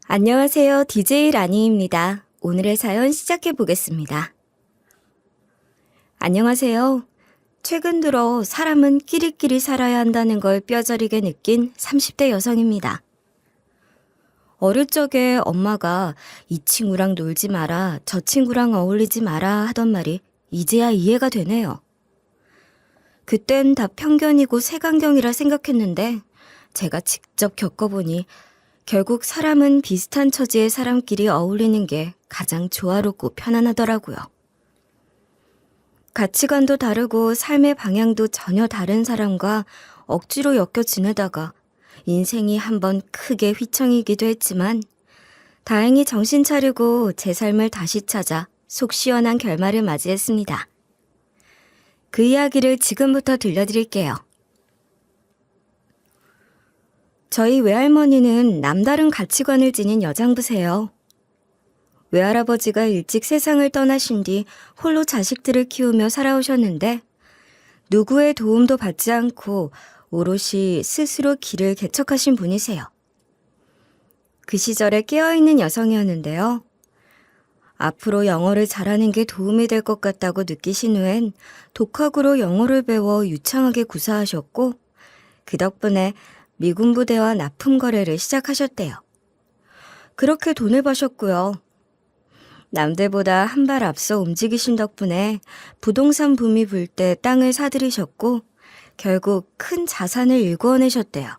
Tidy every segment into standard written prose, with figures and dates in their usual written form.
안녕하세요. DJ 라니입니다. 오늘의 사연 시작해 보겠습니다. 안녕하세요. 최근 들어 사람은 끼리끼리 살아야 한다는 걸 뼈저리게 느낀 30대 여성입니다. 어릴 적에 엄마가 이 친구랑 놀지 마라, 저 친구랑 어울리지 마라 하던 말이 이제야 이해가 되네요. 그땐 다 편견이고 색안경이라 생각했는데 제가 직접 겪어보니 결국 사람은 비슷한 처지의 사람끼리 어울리는 게 가장 조화롭고 편안하더라고요. 가치관도 다르고 삶의 방향도 전혀 다른 사람과 억지로 엮여 지내다가 인생이 한번 크게 휘청이기도 했지만 다행히 정신 차리고 제 삶을 다시 찾아 속 시원한 결말을 맞이했습니다. 그 이야기를 지금부터 들려드릴게요. 저희 외할머니는 남다른 가치관을 지닌 여장부세요. 외할아버지가 일찍 세상을 떠나신 뒤 홀로 자식들을 키우며 살아오셨는데 누구의 도움도 받지 않고 오롯이 스스로 길을 개척하신 분이세요. 그 시절에 깨어있는 여성이었는데요. 앞으로 영어를 잘하는 게 도움이 될 것 같다고 느끼신 후엔 독학으로 영어를 배워 유창하게 구사하셨고 그 덕분에 미군 부대와 납품 거래를 시작하셨대요. 그렇게 돈을 버셨고요. 남들보다 한 발 앞서 움직이신 덕분에 부동산 붐이 불 때 땅을 사들이셨고 결국 큰 자산을 일구어내셨대요.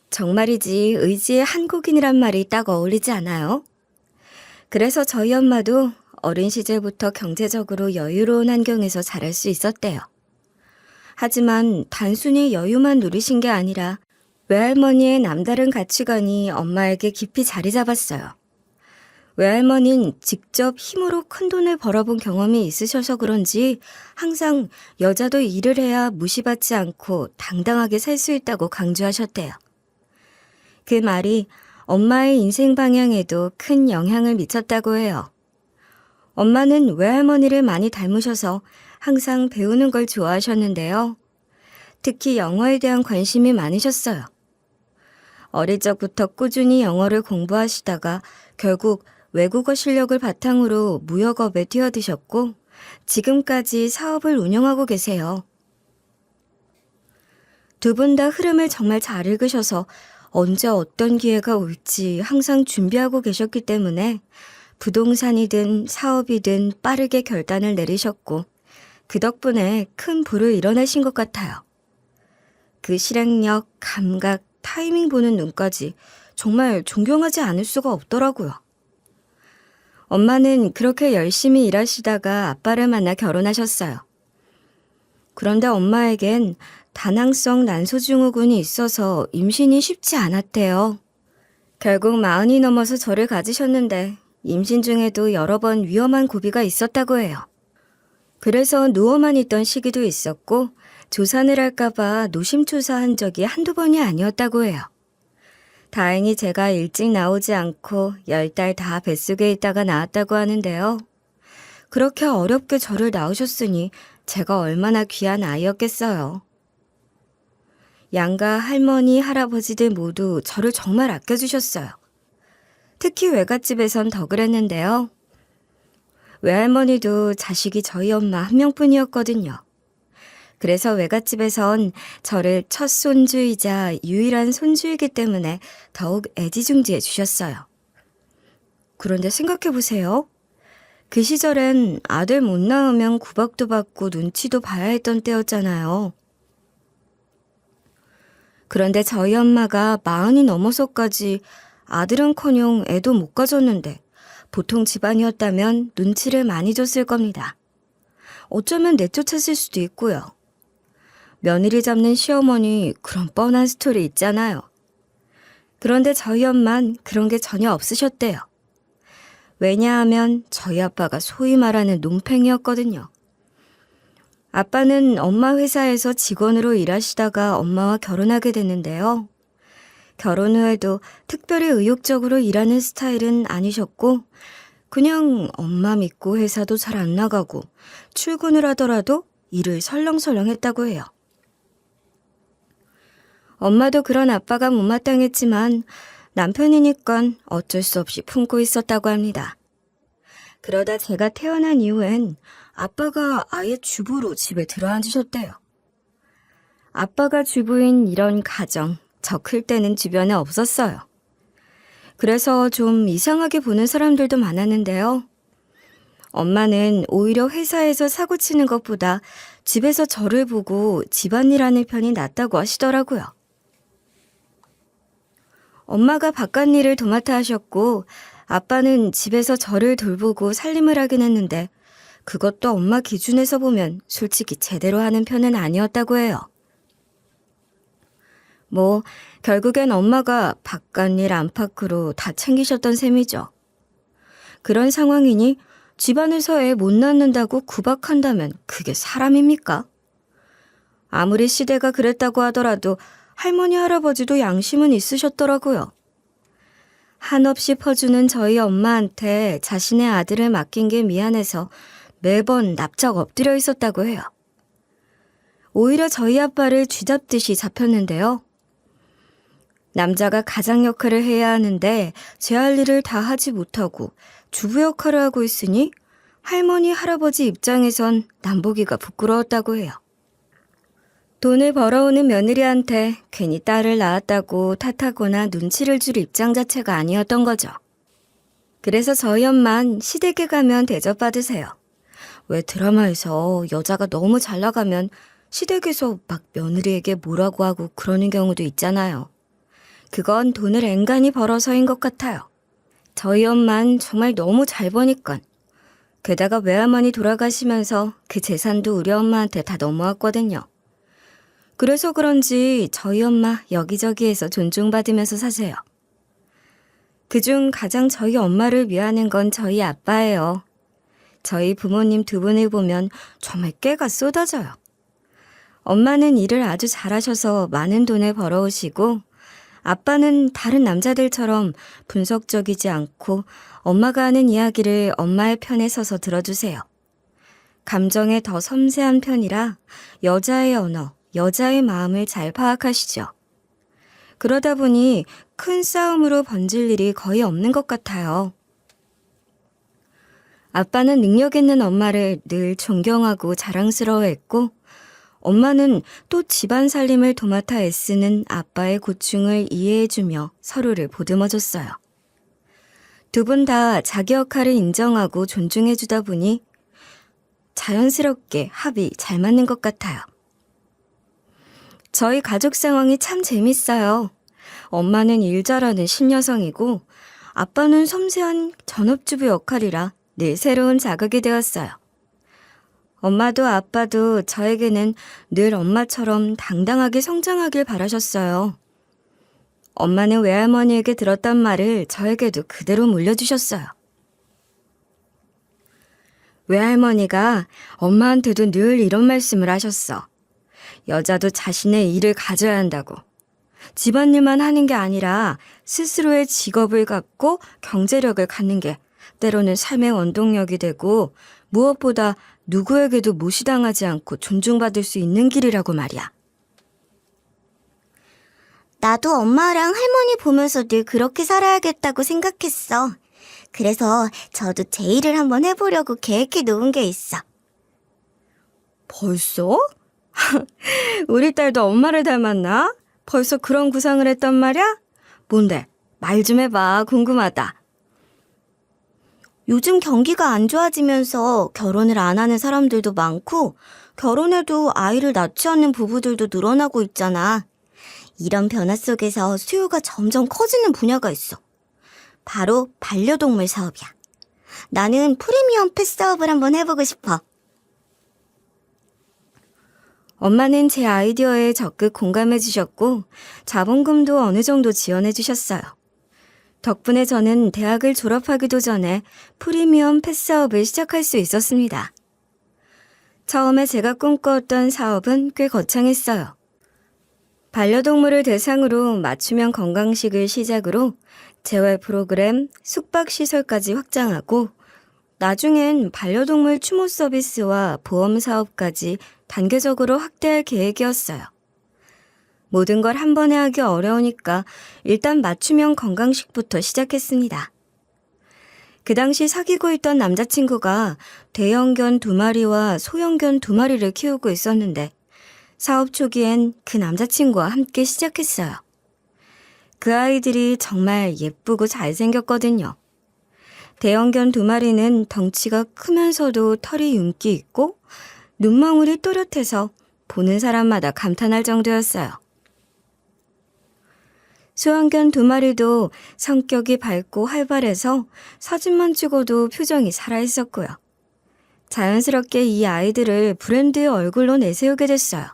정말이지 의지의 한국인이란 말이 딱 어울리지 않아요? 그래서 저희 엄마도 어린 시절부터 경제적으로 여유로운 환경에서 자랄 수 있었대요. 하지만 단순히 여유만 누리신 게 아니라 외할머니의 남다른 가치관이 엄마에게 깊이 자리 잡았어요. 외할머니는 직접 힘으로 큰 돈을 벌어본 경험이 있으셔서 그런지 항상 여자도 일을 해야 무시받지 않고 당당하게 살 수 있다고 강조하셨대요. 그 말이 엄마의 인생 방향에도 큰 영향을 미쳤다고 해요. 엄마는 외할머니를 많이 닮으셔서 항상 배우는 걸 좋아하셨는데요. 특히 영어에 대한 관심이 많으셨어요. 어릴 적부터 꾸준히 영어를 공부하시다가 결국 외국어 실력을 바탕으로 무역업에 뛰어드셨고 지금까지 사업을 운영하고 계세요. 두 분 다 흐름을 정말 잘 읽으셔서 언제 어떤 기회가 올지 항상 준비하고 계셨기 때문에 부동산이든 사업이든 빠르게 결단을 내리셨고 그 덕분에 큰 부를 이뤄내신 것 같아요. 그 실행력, 감각, 타이밍 보는 눈까지 정말 존경하지 않을 수가 없더라고요. 엄마는 그렇게 열심히 일하시다가 아빠를 만나 결혼하셨어요. 그런데 엄마에겐 다낭성 난소증후군이 있어서 임신이 쉽지 않았대요. 결국 40이 넘어서 저를 가지셨는데 임신 중에도 여러 번 위험한 고비가 있었다고 해요. 그래서 누워만 있던 시기도 있었고 조산을 할까봐 노심초사한 적이 한두 번이 아니었다고 해요. 다행히 제가 일찍 나오지 않고 10달 다 뱃속에 있다가 나왔다고 하는데요. 그렇게 어렵게 저를 낳으셨으니 제가 얼마나 귀한 아이였겠어요. 양가 할머니, 할아버지들 모두 저를 정말 아껴주셨어요. 특히 외갓집에선 더 그랬는데요. 외할머니도 자식이 저희 엄마 한 명뿐이었거든요. 그래서 외갓집에선 저를 첫 손주이자 유일한 손주이기 때문에 더욱 애지중지해 주셨어요. 그런데 생각해보세요. 그 시절엔 아들 못 낳으면 구박도 받고 눈치도 봐야 했던 때였잖아요. 그런데 저희 엄마가 40이 넘어서까지 아들은커녕 애도 못 가졌는데 보통 집안이었다면 눈치를 많이 줬을 겁니다. 어쩌면 내쫓았을 수도 있고요. 며느리 잡는 시어머니 그런 뻔한 스토리 있잖아요. 그런데 저희 엄만 그런 게 전혀 없으셨대요. 왜냐하면 저희 아빠가 소위 말하는 논팽이였거든요. 아빠는 엄마 회사에서 직원으로 일하시다가 엄마와 결혼하게 됐는데요. 결혼 후에도 특별히 의욕적으로 일하는 스타일은 아니셨고 그냥 엄마 믿고 회사도 잘 안 나가고 출근을 하더라도 일을 설렁설렁 했다고 해요. 엄마도 그런 아빠가 못마땅했지만 남편이니까 어쩔 수 없이 품고 있었다고 합니다. 그러다 제가 태어난 이후엔 아빠가 아예 주부로 집에 들어앉으셨대요. 아빠가 주부인 이런 가정, 저 클 때는 주변에 없었어요. 그래서 좀 이상하게 보는 사람들도 많았는데요. 엄마는 오히려 회사에서 사고 치는 것보다 집에서 저를 보고 집안일 하는 편이 낫다고 하시더라고요. 엄마가 바깥일을 도맡아 하셨고 아빠는 집에서 저를 돌보고 살림을 하긴 했는데 그것도 엄마 기준에서 보면 솔직히 제대로 하는 편은 아니었다고 해요. 뭐 결국엔 엄마가 바깥일 안팎으로 다 챙기셨던 셈이죠. 그런 상황이니 집안에서 애 못 낳는다고 구박한다면 그게 사람입니까? 아무리 시대가 그랬다고 하더라도 할머니 할아버지도 양심은 있으셨더라고요. 한없이 퍼주는 저희 엄마한테 자신의 아들을 맡긴 게 미안해서 매번 납작 엎드려 있었다고 해요. 오히려 저희 아빠를 쥐잡듯이 잡혔는데요. 남자가 가장 역할을 해야 하는데 제 할 일을 다 하지 못하고 주부 역할을 하고 있으니 할머니, 할아버지 입장에선 남보기가 부끄러웠다고 해요. 돈을 벌어오는 며느리한테 괜히 딸을 낳았다고 탓하거나 눈치를 줄 입장 자체가 아니었던 거죠. 그래서 저희 엄만 시댁에 가면 대접받으세요. 왜 드라마에서 여자가 너무 잘 나가면 시댁에서 막 며느리에게 뭐라고 하고 그러는 경우도 있잖아요. 그건 돈을 앵간히 벌어서인 것 같아요. 저희 엄만 정말 너무 잘 버니까. 게다가 외할머니 돌아가시면서 그 재산도 우리 엄마한테 다 넘어왔거든요. 그래서 그런지 저희 엄마 여기저기에서 존중받으면서 사세요. 그중 가장 저희 엄마를 위하는 건 저희 아빠예요. 저희 부모님 두 분을 보면 정말 깨가 쏟아져요. 엄마는 일을 아주 잘하셔서 많은 돈을 벌어오시고 아빠는 다른 남자들처럼 분석적이지 않고 엄마가 하는 이야기를 엄마의 편에 서서 들어주세요. 감정에 더 섬세한 편이라 여자의 언어, 여자의 마음을 잘 파악하시죠. 그러다 보니 큰 싸움으로 번질 일이 거의 없는 것 같아요. 아빠는 능력 있는 엄마를 늘 존경하고 자랑스러워했고 엄마는 또 집안 살림을 도맡아 애쓰는 아빠의 고충을 이해해주며 서로를 보듬어줬어요. 두 분 다 자기 역할을 인정하고 존중해주다 보니 자연스럽게 합이 잘 맞는 것 같아요. 저희 가족 상황이 참 재밌어요. 엄마는 일 잘하는 신여성이고 아빠는 섬세한 전업주부 역할이라 늘 새로운 자극이 되었어요. 엄마도 아빠도 저에게는 늘 엄마처럼 당당하게 성장하길 바라셨어요. 엄마는 외할머니에게 들었던 말을 저에게도 그대로 물려주셨어요. 외할머니가 엄마한테도 늘 이런 말씀을 하셨어. 여자도 자신의 일을 가져야 한다고. 집안일만 하는 게 아니라 스스로의 직업을 갖고 경제력을 갖는 게 때로는 삶의 원동력이 되고 무엇보다 누구에게도 무시당하지 않고 존중받을 수 있는 길이라고 말이야. 나도 엄마랑 할머니 보면서 늘 그렇게 살아야겠다고 생각했어. 그래서 저도 제 일을 한번 해보려고 계획해 놓은 게 있어. 벌써? 우리 딸도 엄마를 닮았나? 벌써 그런 구상을 했단 말이야? 뭔데? 말 좀 해봐. 궁금하다. 요즘 경기가 안 좋아지면서 결혼을 안 하는 사람들도 많고 결혼해도 아이를 낳지 않는 부부들도 늘어나고 있잖아. 이런 변화 속에서 수요가 점점 커지는 분야가 있어. 바로 반려동물 사업이야. 나는 프리미엄 펫 사업을 한번 해보고 싶어. 엄마는 제 아이디어에 적극 공감해 주셨고 자본금도 어느 정도 지원해 주셨어요. 덕분에 저는 대학을 졸업하기도 전에 프리미엄 펫 사업을 시작할 수 있었습니다. 처음에 제가 꿈꿔왔던 사업은 꽤 거창했어요. 반려동물을 대상으로 맞춤형 건강식을 시작으로 재활 프로그램, 숙박시설까지 확장하고 나중엔 반려동물 추모 서비스와 보험 사업까지 단계적으로 확대할 계획이었어요. 모든 걸 한 번에 하기 어려우니까 일단 맞춤형 건강식부터 시작했습니다. 그 당시 사귀고 있던 남자친구가 대형견 2마리와 소형견 2마리를 키우고 있었는데 사업 초기엔 그 남자친구와 함께 시작했어요. 그 아이들이 정말 예쁘고 잘생겼거든요. 대형견 2마리는 덩치가 크면서도 털이 윤기 있고 눈망울이 또렷해서 보는 사람마다 감탄할 정도였어요. 소형견 2마리도 성격이 밝고 활발해서 사진만 찍어도 표정이 살아있었고요. 자연스럽게 이 아이들을 브랜드의 얼굴로 내세우게 됐어요.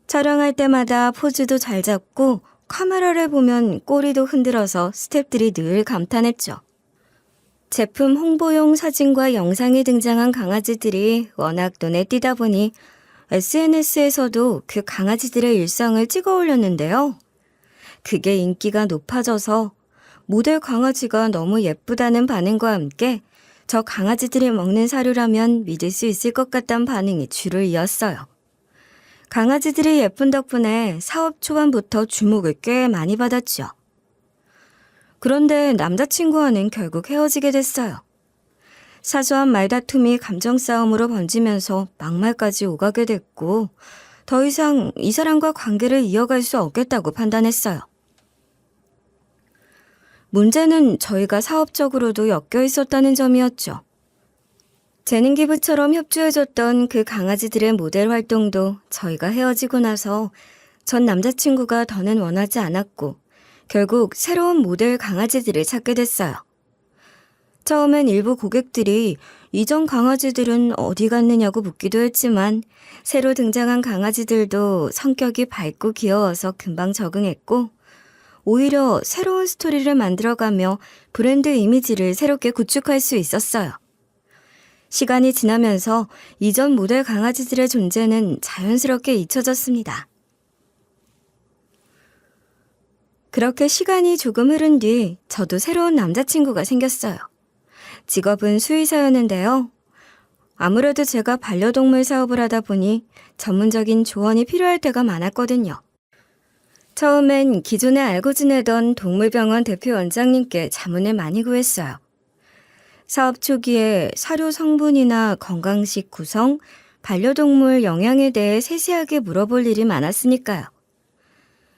촬영할 때마다 포즈도 잘 잡고 카메라를 보면 꼬리도 흔들어서 스태프들이 늘 감탄했죠. 제품 홍보용 사진과 영상에 등장한 강아지들이 워낙 눈에 띄다 보니 SNS에서도 그 강아지들의 일상을 찍어 올렸는데요. 그게 인기가 높아져서 모델 강아지가 너무 예쁘다는 반응과 함께 저 강아지들이 먹는 사료라면 믿을 수 있을 것 같다는 반응이 줄을 이었어요. 강아지들이 예쁜 덕분에 사업 초반부터 주목을 꽤 많이 받았죠. 그런데 남자친구와는 결국 헤어지게 됐어요. 사소한 말다툼이 감정 싸움으로 번지면서 막말까지 오가게 됐고 더 이상 이 사람과 관계를 이어갈 수 없겠다고 판단했어요. 문제는 저희가 사업적으로도 엮여 있었다는 점이었죠. 재능기부처럼 협조해줬던 그 강아지들의 모델 활동도 저희가 헤어지고 나서 전 남자친구가 더는 원하지 않았고 결국 새로운 모델 강아지들을 찾게 됐어요. 처음엔 일부 고객들이 이전 강아지들은 어디 갔느냐고 묻기도 했지만 새로 등장한 강아지들도 성격이 밝고 귀여워서 금방 적응했고 오히려 새로운 스토리를 만들어가며 브랜드 이미지를 새롭게 구축할 수 있었어요. 시간이 지나면서 이전 모델 강아지들의 존재는 자연스럽게 잊혀졌습니다. 그렇게 시간이 조금 흐른 뒤 저도 새로운 남자친구가 생겼어요. 직업은 수의사였는데요. 아무래도 제가 반려동물 사업을 하다 보니 전문적인 조언이 필요할 때가 많았거든요. 처음엔 기존에 알고 지내던 동물병원 대표 원장님께 자문을 많이 구했어요. 사업 초기에 사료 성분이나 건강식 구성, 반려동물 영양에 대해 세세하게 물어볼 일이 많았으니까요.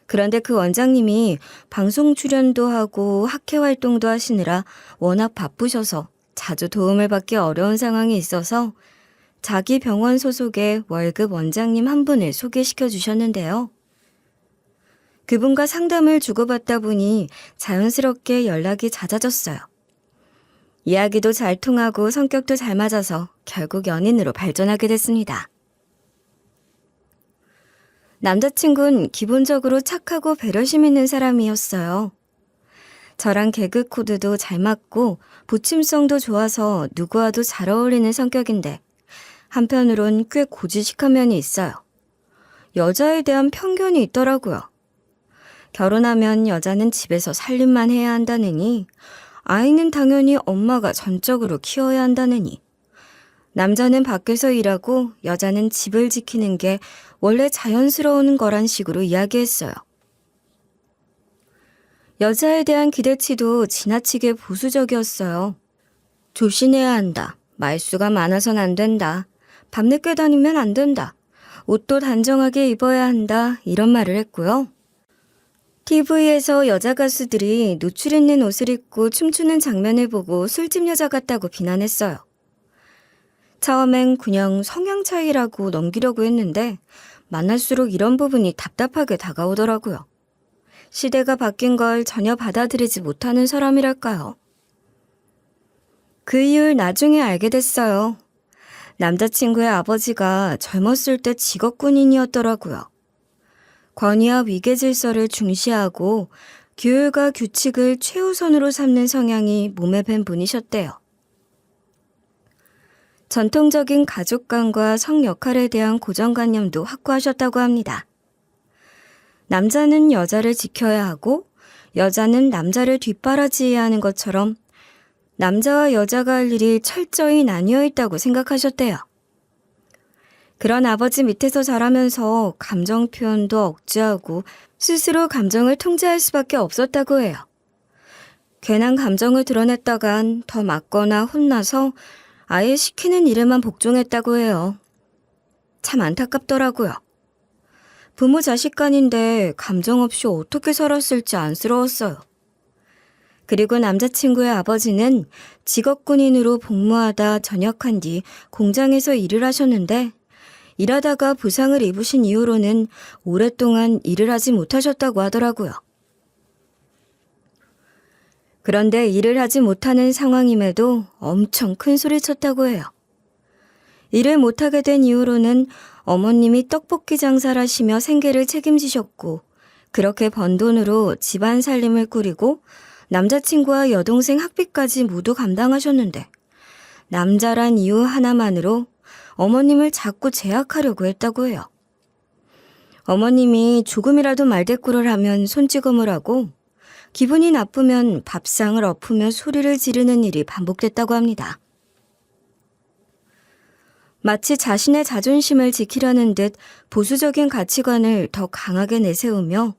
그런데 그 원장님이 방송 출연도 하고 학회 활동도 하시느라 워낙 바쁘셔서 자주 도움을 받기 어려운 상황이 있어서 자기 병원 소속의 월급 원장님 한 분을 소개시켜 주셨는데요. 그분과 상담을 주고받다 보니 자연스럽게 연락이 잦아졌어요. 이야기도 잘 통하고 성격도 잘 맞아서 결국 연인으로 발전하게 됐습니다. 남자친구는 기본적으로 착하고 배려심 있는 사람이었어요. 저랑 개그 코드도 잘 맞고 부침성도 좋아서 누구와도 잘 어울리는 성격인데 한편으론 꽤 고지식한 면이 있어요. 여자에 대한 편견이 있더라고요. 결혼하면 여자는 집에서 살림만 해야 한다느니 아이는 당연히 엄마가 전적으로 키워야 한다느니 남자는 밖에서 일하고 여자는 집을 지키는 게 원래 자연스러운 거란 식으로 이야기했어요. 여자에 대한 기대치도 지나치게 보수적이었어요. 조신해야 한다. 말수가 많아선 안 된다. 밤늦게 다니면 안 된다. 옷도 단정하게 입어야 한다. 이런 말을 했고요. TV에서 여자 가수들이 노출 있는 옷을 입고 춤추는 장면을 보고 술집 여자 같다고 비난했어요. 처음엔 그냥 성향 차이라고 넘기려고 했는데 만날수록 이런 부분이 답답하게 다가오더라고요. 시대가 바뀐 걸 전혀 받아들이지 못하는 사람이랄까요. 그 이유를 나중에 알게 됐어요. 남자친구의 아버지가 젊었을 때 직업군인이었더라고요. 권위와 위계 질서를 중시하고 규율과 규칙을 최우선으로 삼는 성향이 몸에 밴 분이셨대요. 전통적인 가족관과 성 역할에 대한 고정관념도 확고하셨다고 합니다. 남자는 여자를 지켜야 하고 여자는 남자를 뒷바라지해야 하는 것처럼 남자와 여자가 할 일이 철저히 나뉘어 있다고 생각하셨대요. 그런 아버지 밑에서 자라면서 감정 표현도 억제하고 스스로 감정을 통제할 수밖에 없었다고 해요. 괜한 감정을 드러냈다간 더 맞거나 혼나서 아예 시키는 일에만 복종했다고 해요. 참 안타깝더라고요. 부모 자식 간인데 감정 없이 어떻게 살았을지 안쓰러웠어요. 그리고 남자친구의 아버지는 직업군인으로 복무하다 전역한 뒤 공장에서 일을 하셨는데 일하다가 부상을 입으신 이후로는 오랫동안 일을 하지 못하셨다고 하더라고요. 그런데 일을 하지 못하는 상황임에도 엄청 큰 소리 쳤다고 해요. 일을 못하게 된 이후로는 어머님이 떡볶이 장사를 하시며 생계를 책임지셨고 그렇게 번 돈으로 집안 살림을 꾸리고 남자친구와 여동생 학비까지 모두 감당하셨는데 남자란 이유 하나만으로 어머님을 자꾸 제약하려고 했다고 해요. 어머님이 조금이라도 말대꾸를 하면 손찌검을 하고 기분이 나쁘면 밥상을 엎으며 소리를 지르는 일이 반복됐다고 합니다. 마치 자신의 자존심을 지키려는 듯 보수적인 가치관을 더 강하게 내세우며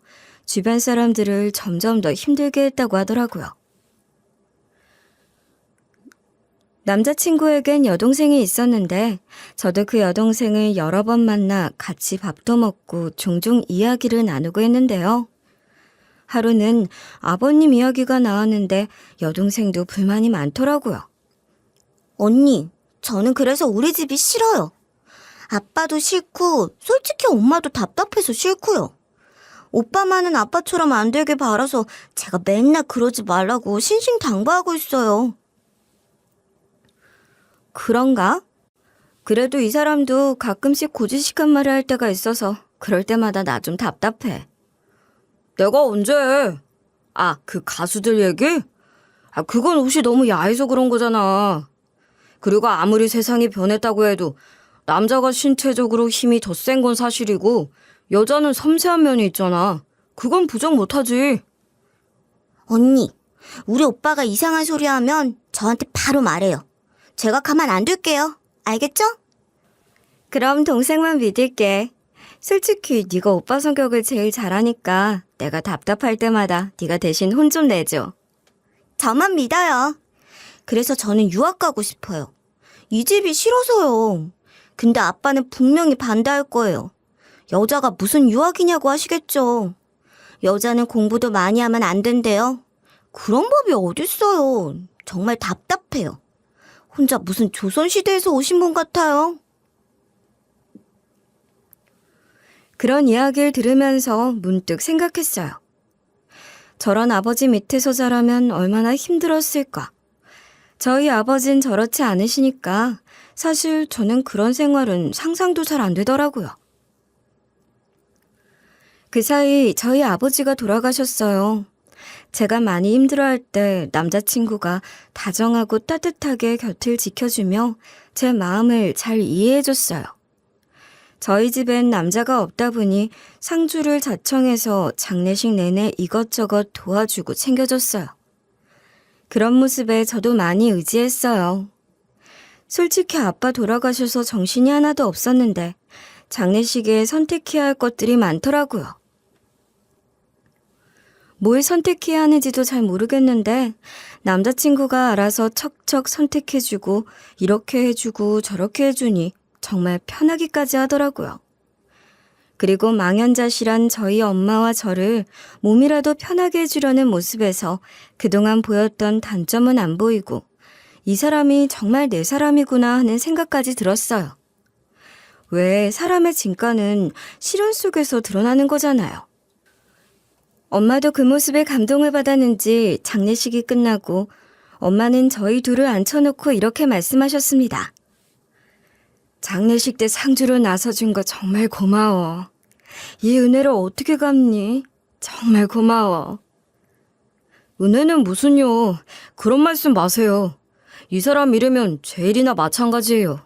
주변 사람들을 점점 더 힘들게 했다고 하더라고요. 남자친구에겐 여동생이 있었는데 저도 그 여동생을 여러 번 만나 같이 밥도 먹고 종종 이야기를 나누고 했는데요. 하루는 아버님 이야기가 나왔는데 여동생도 불만이 많더라고요. 언니, 저는 그래서 우리 집이 싫어요. 아빠도 싫고 솔직히 엄마도 답답해서 싫고요. 오빠만은 아빠처럼 안 되길 바라서 제가 맨날 그러지 말라고 신신당부하고 있어요. 그런가? 그래도 이 사람도 가끔씩 고지식한 말을 할 때가 있어서 그럴 때마다 나 좀 답답해. 내가 언제 해? 아, 그 가수들 얘기? 아, 그건 옷이 너무 야해서 그런 거잖아. 그리고 아무리 세상이 변했다고 해도 남자가 신체적으로 힘이 더 센 건 사실이고 여자는 섬세한 면이 있잖아. 그건 부정 못하지. 언니, 우리 오빠가 이상한 소리 하면 저한테 바로 말해요. 제가 가만 안 둘게요. 알겠죠? 그럼 동생만 믿을게. 솔직히 네가 오빠 성격을 제일 잘하니까 내가 답답할 때마다 네가 대신 혼 좀 내줘. 저만 믿어요. 그래서 저는 유학 가고 싶어요. 이 집이 싫어서요. 근데 아빠는 분명히 반대할 거예요. 여자가 무슨 유학이냐고 하시겠죠. 여자는 공부도 많이 하면 안 된대요. 그런 법이 어딨어요. 정말 답답해요. 혼자 무슨 조선시대에서 오신 분 같아요. 그런 이야기를 들으면서 문득 생각했어요. 저런 아버지 밑에서 자라면 얼마나 힘들었을까. 저희 아버진 저렇지 않으시니까 사실 저는 그런 생활은 상상도 잘 안 되더라고요. 그 사이 저희 아버지가 돌아가셨어요. 제가 많이 힘들어할 때 남자친구가 다정하고 따뜻하게 곁을 지켜주며 제 마음을 잘 이해해줬어요. 저희 집엔 남자가 없다 보니 상주를 자청해서 장례식 내내 이것저것 도와주고 챙겨줬어요. 그런 모습에 저도 많이 의지했어요. 솔직히 아빠 돌아가셔서 정신이 하나도 없었는데 장례식에 선택해야 할 것들이 많더라고요. 뭘 선택해야 하는지도 잘 모르겠는데 남자친구가 알아서 척척 선택해주고 이렇게 해주고 저렇게 해주니 정말 편하기까지 하더라고요. 그리고 망연자실한 저희 엄마와 저를 몸이라도 편하게 해주려는 모습에서 그동안 보였던 단점은 안 보이고 이 사람이 정말 내 사람이구나 하는 생각까지 들었어요. 왜 사람의 진가는 시련 속에서 드러나는 거잖아요. 엄마도 그 모습에 감동을 받았는지 장례식이 끝나고 엄마는 저희 둘을 앉혀놓고 이렇게 말씀하셨습니다. 장례식 때 상주로 나서준 거 정말 고마워. 이 은혜를 어떻게 갚니? 정말 고마워. 은혜는 무슨요? 그런 말씀 마세요. 이 사람 이러면 제일이나 마찬가지예요.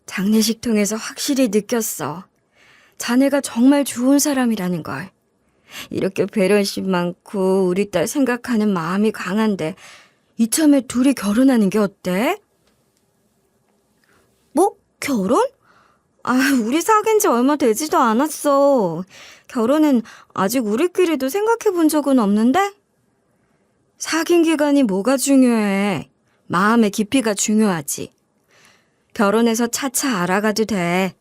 장례식 통해서 확실히 느꼈어. 자네가 정말 좋은 사람이라는 걸. 이렇게 배려심 많고 우리 딸 생각하는 마음이 강한데 이참에 둘이 결혼하는 게 어때? 뭐? 결혼? 우리 사귄 지 얼마 되지도 않았어. 결혼은 아직 우리끼리도 생각해 본 적은 없는데? 사귄 기간이 뭐가 중요해. 마음의 깊이가 중요하지. 결혼해서 차차 알아가도 돼.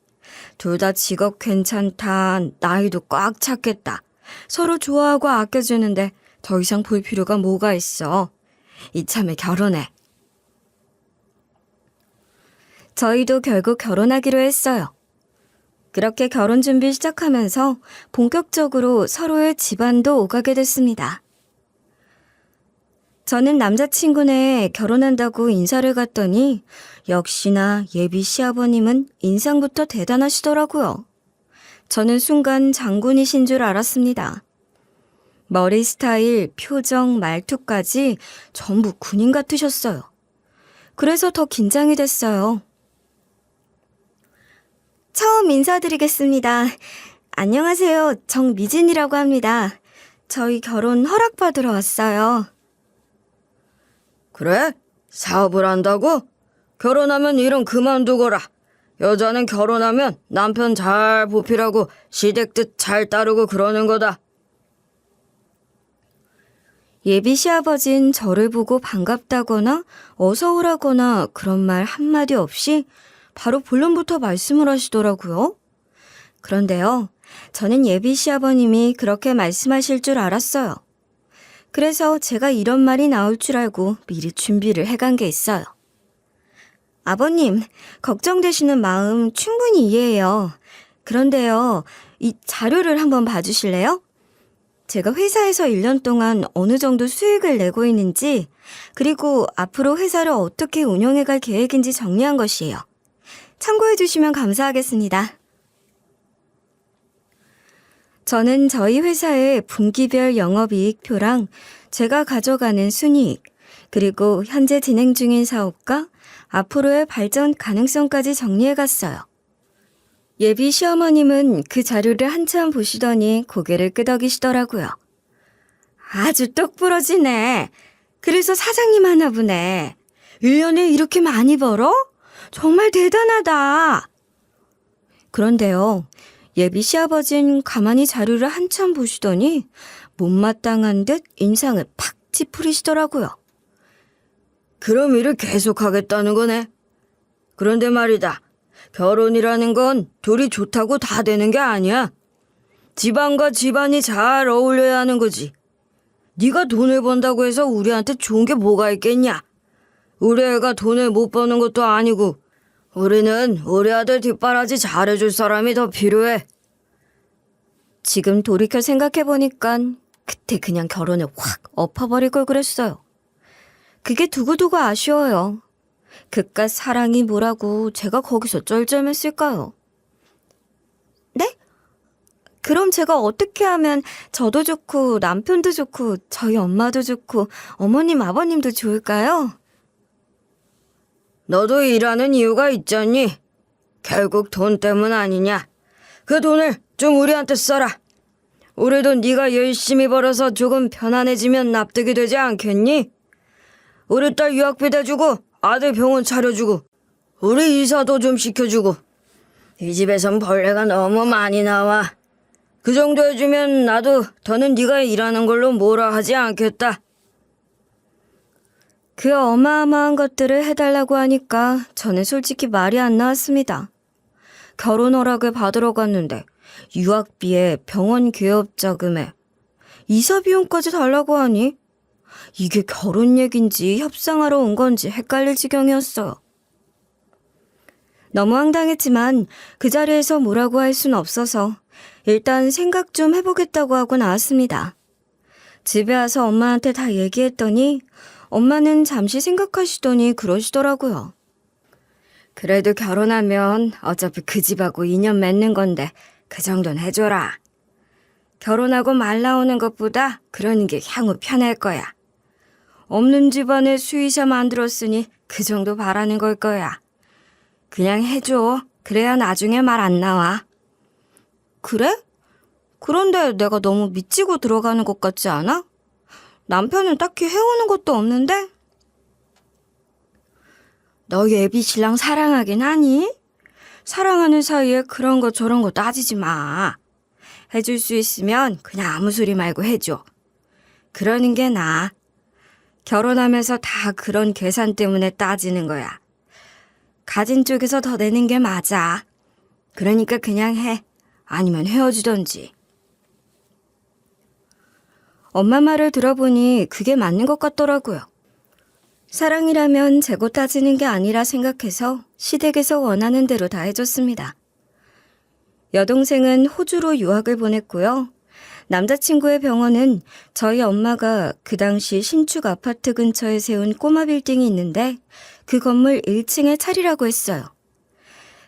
둘 다 직업 괜찮다. 나이도 꽉 찼겠다. 서로 좋아하고 아껴주는데 더 이상 볼 필요가 뭐가 있어. 이참에 결혼해. 저희도 결국 결혼하기로 했어요. 그렇게 결혼 준비 시작하면서 본격적으로 서로의 집안도 오가게 됐습니다. 저는 남자친구네 결혼한다고 인사를 갔더니 역시나 예비 시아버님은 인상부터 대단하시더라고요. 저는 순간 장군이신 줄 알았습니다. 머리 스타일, 표정, 말투까지 전부 군인 같으셨어요. 그래서 더 긴장이 됐어요. 처음 인사드리겠습니다. 안녕하세요. 정미진이라고 합니다. 저희 결혼 허락받으러 왔어요. 그래? 사업을 한다고? 결혼하면 일은 그만두거라. 여자는 결혼하면 남편 잘 보필하고 시댁 뜻 잘 따르고 그러는 거다. 예비 시아버진 저를 보고 반갑다거나 어서 오라거나 그런 말 한마디 없이 바로 본론부터 말씀을 하시더라고요. 그런데요, 저는 예비 시아버님이 그렇게 말씀하실 줄 알았어요. 그래서 제가 이런 말이 나올 줄 알고 미리 준비를 해간 게 있어요. 아버님, 걱정되시는 마음 충분히 이해해요. 그런데요, 이 자료를 한번 봐주실래요? 제가 회사에서 1년 동안 어느 정도 수익을 내고 있는지, 그리고 앞으로 회사를 어떻게 운영해갈 계획인지 정리한 것이에요. 참고해 주시면 감사하겠습니다. 저는 저희 회사의 분기별 영업이익표랑 제가 가져가는 순이익, 그리고 현재 진행 중인 사업과 앞으로의 발전 가능성까지 정리해 갔어요. 예비 시어머님은 그 자료를 한참 보시더니 고개를 끄덕이시더라고요. 아주 똑부러지네. 그래서 사장님 하나 보네. 1년에 이렇게 많이 벌어? 정말 대단하다. 그런데요, 예비 시아버진 가만히 자료를 한참 보시더니 못마땅한 듯 인상을 팍 찌푸리시더라고요. 그럼 일을 계속하겠다는 거네. 그런데 말이다. 결혼이라는 건 둘이 좋다고 다 되는 게 아니야. 집안과 집안이 잘 어울려야 하는 거지. 네가 돈을 번다고 해서 우리한테 좋은 게 뭐가 있겠냐. 우리 애가 돈을 못 버는 것도 아니고 우리는 우리 아들 뒷바라지 잘해줄 사람이 더 필요해. 지금 돌이켜 생각해보니까 그때 그냥 결혼을 확 엎어버릴 걸 그랬어요. 그게 두고두고 아쉬워요. 그깟 사랑이 뭐라고 제가 거기서 쩔쩔맸을까요? 네? 그럼 제가 어떻게 하면 저도 좋고 남편도 좋고 저희 엄마도 좋고 어머님 아버님도 좋을까요? 너도 일하는 이유가 있잖니? 결국 돈 때문 아니냐? 그 돈을 좀 우리한테 써라. 우리도 네가 열심히 벌어서 조금 편안해지면 납득이 되지 않겠니? 우리 딸 유학비 대주고 아들 병원 차려주고 우리 이사도 좀 시켜주고 이 집에선 벌레가 너무 많이 나와. 그 정도 해주면 나도 더는 네가 일하는 걸로 뭐라 하지 않겠다. 그 어마어마한 것들을 해달라고 하니까 저는 솔직히 말이 안 나왔습니다. 결혼 허락을 받으러 갔는데 유학비에 병원 개업 자금에 이사 비용까지 달라고 하니 이게 결혼 얘긴지 협상하러 온 건지 헷갈릴 지경이었어요. 너무 황당했지만 그 자리에서 뭐라고 할 수는 없어서 일단 생각 좀 해보겠다고 하고 나왔습니다. 집에 와서 엄마한테 다 얘기했더니 엄마는 잠시 생각하시더니 그러시더라고요. 그래도 결혼하면 어차피 그 집하고 인연 맺는 건데 그 정도는 해줘라. 결혼하고 말 나오는 것보다 그러는 게 향후 편할 거야. 없는 집안에 수의사 만들었으니 그 정도 바라는 걸 거야. 그냥 해줘. 그래야 나중에 말 안 나와. 그래? 그런데 내가 너무 미치고 들어가는 것 같지 않아? 남편은 딱히 해오는 것도 없는데? 너 예비 신랑 사랑하긴 하니? 사랑하는 사이에 그런 거 저런 거 따지지 마. 해줄 수 있으면 그냥 아무 소리 말고 해줘. 그러는 게 나아. 결혼하면서 다 그런 계산 때문에 따지는 거야. 가진 쪽에서 더 내는 게 맞아. 그러니까 그냥 해. 아니면 헤어지던지. 엄마 말을 들어보니 그게 맞는 것 같더라고요. 사랑이라면 재고 따지는 게 아니라 생각해서 시댁에서 원하는 대로 다 해줬습니다. 여동생은 호주로 유학을 보냈고요. 남자친구의 병원은 저희 엄마가 그 당시 신축 아파트 근처에 세운 꼬마 빌딩이 있는데 그 건물 1층에 차리라고 했어요.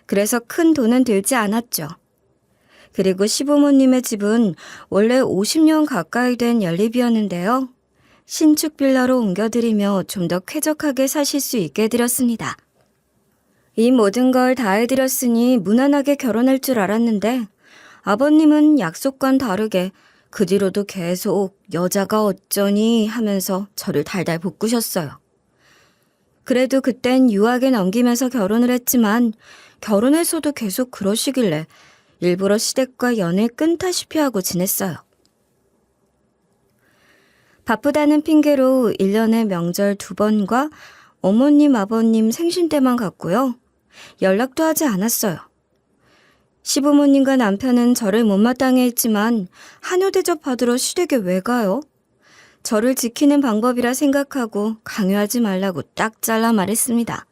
그래서 큰 돈은 들지 않았죠. 그리고 시부모님의 집은 원래 50년 가까이 된 연립이었는데요. 신축 빌라로 옮겨드리며 좀 더 쾌적하게 사실 수 있게 해드렸습니다. 이 모든 걸 다 해드렸으니 무난하게 결혼할 줄 알았는데 아버님은 약속과는 다르게 그 뒤로도 계속 여자가 어쩌니 하면서 저를 달달 볶으셨어요. 그래도 그땐 유학에 넘기면서 결혼을 했지만 결혼해서도 계속 그러시길래 일부러 시댁과 연을 끊다시피 하고 지냈어요. 바쁘다는 핑계로 1년에 명절 2번과 어머님, 아버님 생신 때만 갔고요. 연락도 하지 않았어요. 시부모님과 남편은 저를 못마땅해 했지만 한우 대접 받으러 시댁에 왜 가요? 저를 지키는 방법이라 생각하고 강요하지 말라고 딱 잘라 말했습니다.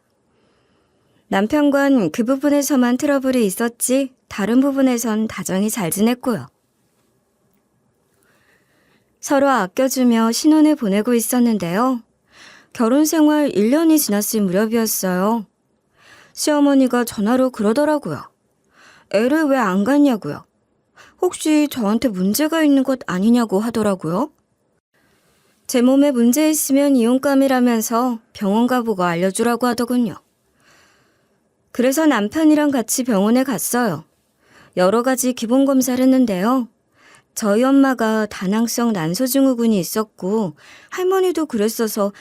남편과는 그 부분에서만 트러블이 있었지 다른 부분에선 다정히 잘 지냈고요. 서로 아껴주며 신혼을 보내고 있었는데요. 결혼 생활 1년이 지났을 무렵이었어요. 시어머니가 전화로 그러더라고요. 애를 왜 안 갔냐고요. 혹시 저한테 문제가 있는 것 아니냐고 하더라고요. 제 몸에 문제 있으면 이온감이라면서 병원 가보고 알려주라고 하더군요. 그래서 남편이랑 같이 병원에 갔어요. 여러 가지 기본 검사를 했는데요. 저희 엄마가 다낭성 난소증후군이 있었고 할머니도 그랬어서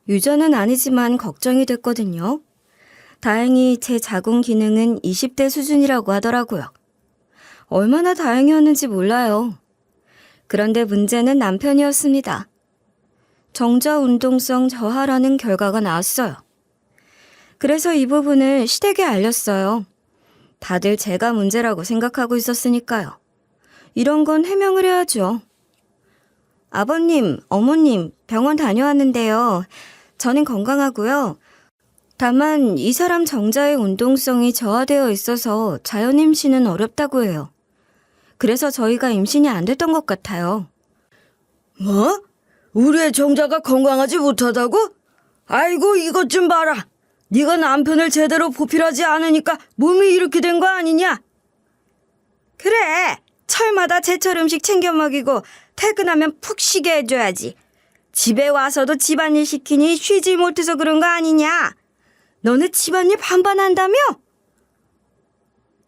유전은 아니지만 걱정이 됐거든요. 다행히 제 자궁 기능은 20대 수준이라고 하더라고요. 얼마나 다행이었는지 몰라요. 그런데 문제는 남편이었습니다. 정자 운동성 저하라는 결과가 나왔어요. 그래서 이 부분을 시댁에 알렸어요. 다들 제가 문제라고 생각하고 있었으니까요. 이런 건 해명을 해야죠. 아버님, 어머님, 병원 다녀왔는데요. 저는 건강하고요. 다만 이 사람 정자의 운동성이 저하되어 있어서 자연 임신은 어렵다고 해요. 그래서 저희가 임신이 안 됐던 것 같아요. 뭐? 우리의 정자가 건강하지 못하다고? 아이고 이것 좀 봐라. 네가 남편을 제대로 보필하지 않으니까 몸이 이렇게 된 거 아니냐? 그래, 철마다 제철 음식 챙겨 먹이고 퇴근하면 푹 쉬게 해줘야지. 집에 와서도 집안일 시키니 쉬지 못해서 그런 거 아니냐? 너네 집안일 반반한다며?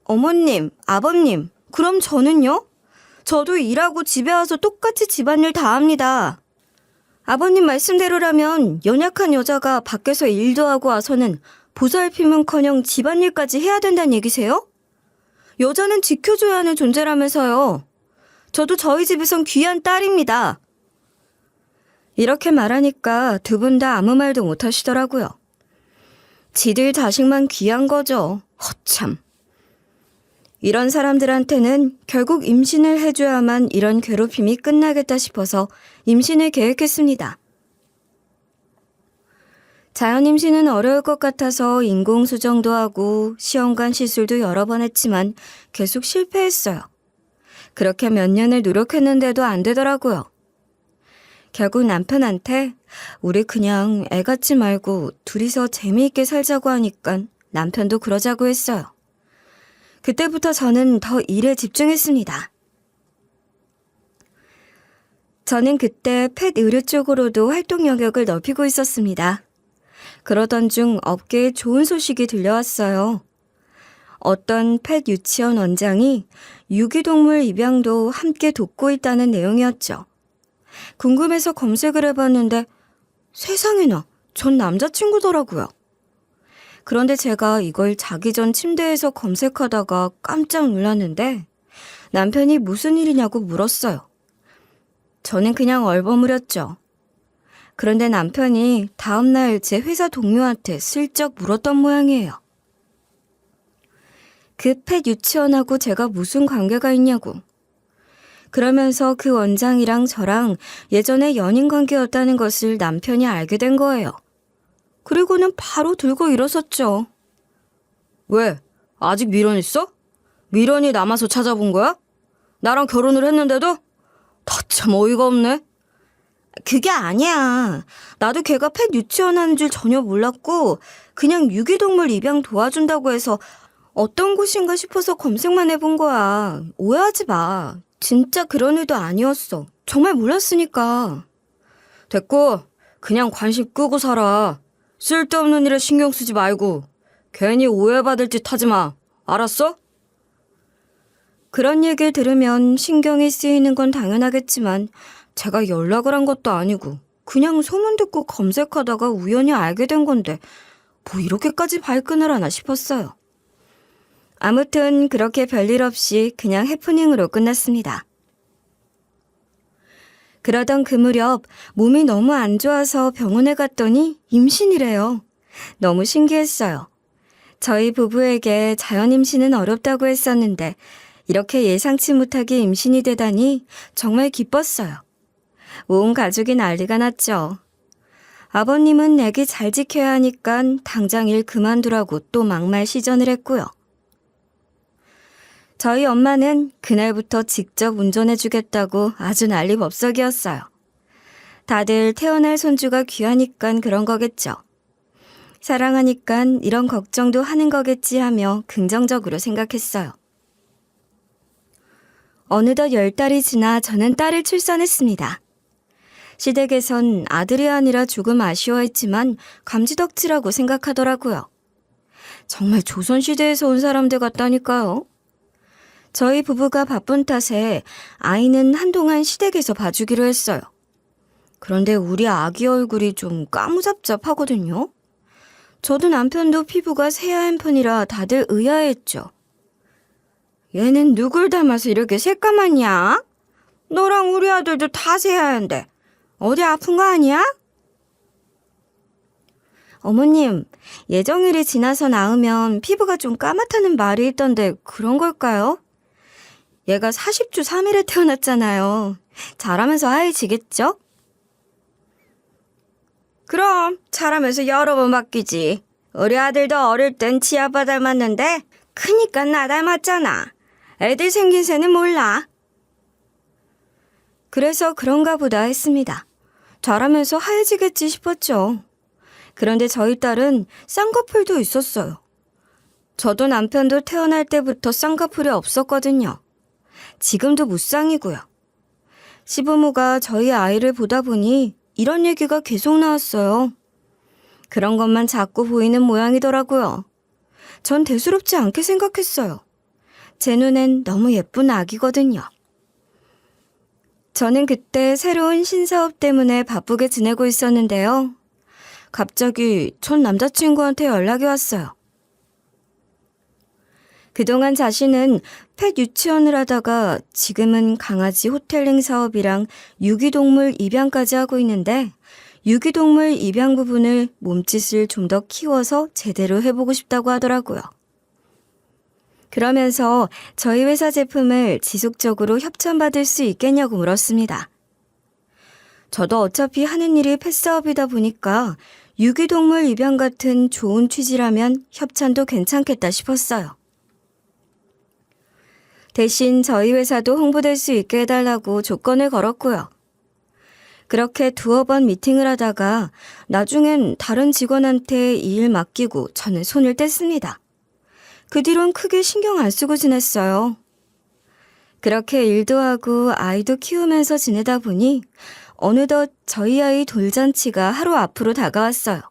어머님, 아버님, 그럼 저는요? 저도 일하고 집에 와서 똑같이 집안일 다 합니다. 아버님 말씀대로라면 연약한 여자가 밖에서 일도 하고 와서는 보살핌은커녕 집안일까지 해야 된다는 얘기세요? 여자는 지켜줘야 하는 존재라면서요. 저도 저희 집에선 귀한 딸입니다. 이렇게 말하니까 두 분 다 아무 말도 못 하시더라고요. 지들 자식만 귀한 거죠. 허참. 이런 사람들한테는 결국 임신을 해줘야만 이런 괴롭힘이 끝나겠다 싶어서 임신을 계획했습니다. 자연 임신은 어려울 것 같아서 인공수정도 하고 시험관 시술도 여러 번 했지만 계속 실패했어요. 그렇게 몇 년을 노력했는데도 안 되더라고요. 결국 남편한테 우리 그냥 애 갖지 말고 둘이서 재미있게 살자고 하니까 남편도 그러자고 했어요. 그때부터 저는 더 일에 집중했습니다. 저는 그때 펫 의료 쪽으로도 활동 영역을 넓히고 있었습니다. 그러던 중 업계에 좋은 소식이 들려왔어요. 어떤 펫 유치원 원장이 유기동물 입양도 함께 돕고 있다는 내용이었죠. 궁금해서 검색을 해봤는데 세상에나 전 남자친구더라고요. 그런데 제가 이걸 자기 전 침대에서 검색하다가 깜짝 놀랐는데 남편이 무슨 일이냐고 물었어요. 저는 그냥 얼버무렸죠. 그런데 남편이 다음날 제 회사 동료한테 슬쩍 물었던 모양이에요. 그 펫 유치원하고 제가 무슨 관계가 있냐고. 그러면서 그 원장이랑 저랑 예전에 연인 관계였다는 것을 남편이 알게 된 거예요. 그리고는 바로 들고 일어섰죠. 왜? 아직 미련 있어? 미련이 남아서 찾아본 거야? 나랑 결혼을 했는데도? 다 참 어이가 없네. 그게 아니야. 나도 걔가 펫 유치원 하는 줄 전혀 몰랐고 그냥 유기동물 입양 도와준다고 해서 어떤 곳인가 싶어서 검색만 해본 거야. 오해하지 마. 진짜 그런 의도 아니었어. 정말 몰랐으니까. 됐고, 그냥 관심 끄고 살아. 쓸데없는 일에 신경 쓰지 말고. 괜히 오해받을 짓 하지 마. 알았어? 그런 얘기를 들으면 신경이 쓰이는 건 당연하겠지만 제가 연락을 한 것도 아니고 그냥 소문 듣고 검색하다가 우연히 알게 된 건데 뭐 이렇게까지 발끈을 하나 싶었어요. 아무튼 그렇게 별일 없이 그냥 해프닝으로 끝났습니다. 그러던 그 무렵 몸이 너무 안 좋아서 병원에 갔더니 임신이래요. 너무 신기했어요. 저희 부부에게 자연 임신은 어렵다고 했었는데 이렇게 예상치 못하게 임신이 되다니 정말 기뻤어요. 온 가족이 난리가 났죠. 아버님은 애기 잘 지켜야 하니까 당장 일 그만두라고 또 막말 시전을 했고요. 저희 엄마는 그날부터 직접 운전해주겠다고 아주 난리법석이었어요. 다들 태어날 손주가 귀하니깐 그런 거겠죠. 사랑하니깐 이런 걱정도 하는 거겠지 하며 긍정적으로 생각했어요. 어느덧 10달이 지나 저는 딸을 출산했습니다. 시댁에선 아들이 아니라 조금 아쉬워했지만 감지덕지라고 생각하더라고요. 정말 조선시대에서 온 사람들 같다니까요. 저희 부부가 바쁜 탓에 아이는 한동안 시댁에서 봐주기로 했어요. 그런데 우리 아기 얼굴이 좀 까무잡잡하거든요. 저도 남편도 피부가 새하얀 편이라 다들 의아해했죠. 얘는 누굴 닮아서 이렇게 새까맣냐? 너랑 우리 아들도 다 새하얀데 어디 아픈 거 아니야? 어머님, 예정일이 지나서 낳으면 피부가 좀 까맣다는 말이 있던데 그런 걸까요? 얘가 40주 3일에 태어났잖아요. 자라면서 하얘지겠죠? 그럼 자라면서 여러 번 바뀌지. 우리 아들도 어릴 땐 치아빠 닮았는데 크니까 나 닮았잖아. 애들 생긴 새는 몰라. 그래서 그런가 보다 했습니다. 자라면서 하얘지겠지 싶었죠. 그런데 저희 딸은 쌍꺼풀도 있었어요. 저도 남편도 태어날 때부터 쌍꺼풀이 없었거든요. 지금도 무쌍이고요. 시부모가 저희 아이를 보다 보니 이런 얘기가 계속 나왔어요. 그런 것만 자꾸 보이는 모양이더라고요. 전 대수롭지 않게 생각했어요. 제 눈엔 너무 예쁜 아기거든요. 저는 그때 새로운 신사업 때문에 바쁘게 지내고 있었는데요. 갑자기 전 남자친구한테 연락이 왔어요. 그동안 자신은 펫 유치원을 하다가 지금은 강아지 호텔링 사업이랑 유기동물 입양까지 하고 있는데 유기동물 입양 부분을 몸짓을 좀 더 키워서 제대로 해보고 싶다고 하더라고요. 그러면서 저희 회사 제품을 지속적으로 협찬받을 수 있겠냐고 물었습니다. 저도 어차피 하는 일이 펫 사업이다 보니까 유기동물 입양 같은 좋은 취지라면 협찬도 괜찮겠다 싶었어요. 대신 저희 회사도 홍보될 수 있게 해달라고 조건을 걸었고요. 그렇게 두어 번 미팅을 하다가 나중엔 다른 직원한테 이 일 맡기고 저는 손을 뗐습니다. 그 뒤론 크게 신경 안 쓰고 지냈어요. 그렇게 일도 하고 아이도 키우면서 지내다 보니 어느덧 저희 아이 돌잔치가 하루 앞으로 다가왔어요.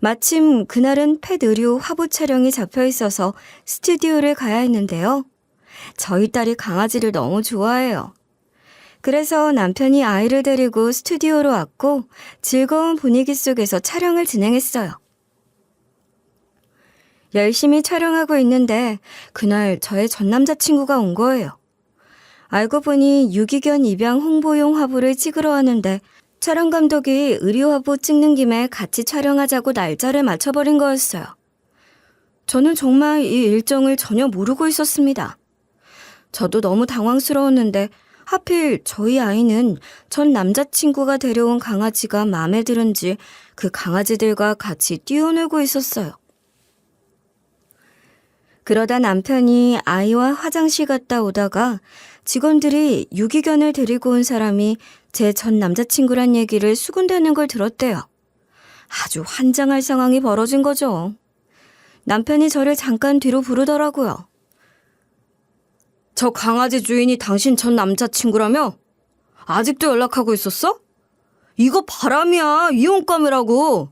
마침 그날은 펫 의료 화보 촬영이 잡혀 있어서 스튜디오를 가야 했는데요. 저희 딸이 강아지를 너무 좋아해요. 그래서 남편이 아이를 데리고 스튜디오로 왔고 즐거운 분위기 속에서 촬영을 진행했어요. 열심히 촬영하고 있는데 그날 저의 전 남자친구가 온 거예요. 알고 보니 유기견 입양 홍보용 화보를 찍으러 왔는데 촬영 감독이 의류 화보 찍는 김에 같이 촬영하자고 날짜를 맞춰버린 거였어요. 저는 정말 이 일정을 전혀 모르고 있었습니다. 저도 너무 당황스러웠는데 하필 저희 아이는 전 남자친구가 데려온 강아지가 마음에 들은지 그 강아지들과 같이 뛰어놀고 있었어요. 그러다 남편이 아이와 화장실 갔다 오다가 직원들이 유기견을 데리고 온 사람이 제 전 남자친구란 얘기를 수군대는 걸 들었대요. 아주 환장할 상황이 벌어진 거죠. 남편이 저를 잠깐 뒤로 부르더라고요. 저 강아지 주인이 당신 전 남자친구라며? 아직도 연락하고 있었어? 이거 바람이야. 이혼감이라고.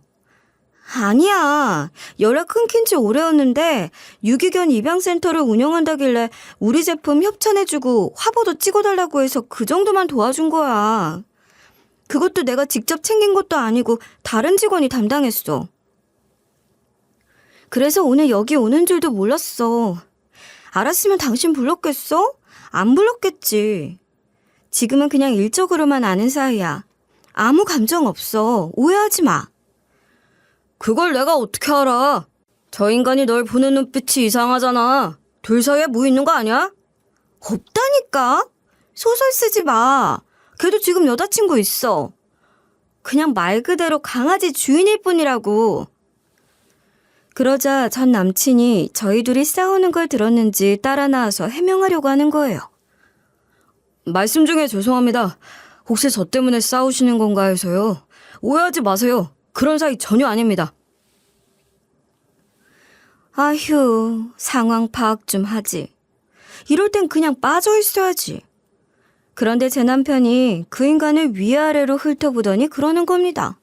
아니야. 연락 끊긴 지 오래였는데 유기견 입양센터를 운영한다길래 우리 제품 협찬해주고 화보도 찍어달라고 해서 그 정도만 도와준 거야. 그것도 내가 직접 챙긴 것도 아니고 다른 직원이 담당했어. 그래서 오늘 여기 오는 줄도 몰랐어. 알았으면 당신 불렀겠어? 안 불렀겠지. 지금은 그냥 일적으로만 아는 사이야. 아무 감정 없어. 오해하지 마. 그걸 내가 어떻게 알아? 저 인간이 널 보는 눈빛이 이상하잖아. 둘 사이에 뭐 있는 거 아니야? 없다니까? 소설 쓰지 마. 걔도 지금 여자친구 있어. 그냥 말 그대로 강아지 주인일 뿐이라고. 그러자 전 남친이 저희 둘이 싸우는 걸 들었는지 따라 나와서 해명하려고 하는 거예요. 말씀 중에 죄송합니다. 혹시 저 때문에 싸우시는 건가 해서요. 오해하지 마세요. 그런 사이 전혀 아닙니다. 아휴, 상황 파악 좀 하지. 이럴 땐 그냥 빠져 있어야지. 그런데 제 남편이 그 인간을 위아래로 훑어보더니 그러는 겁니다.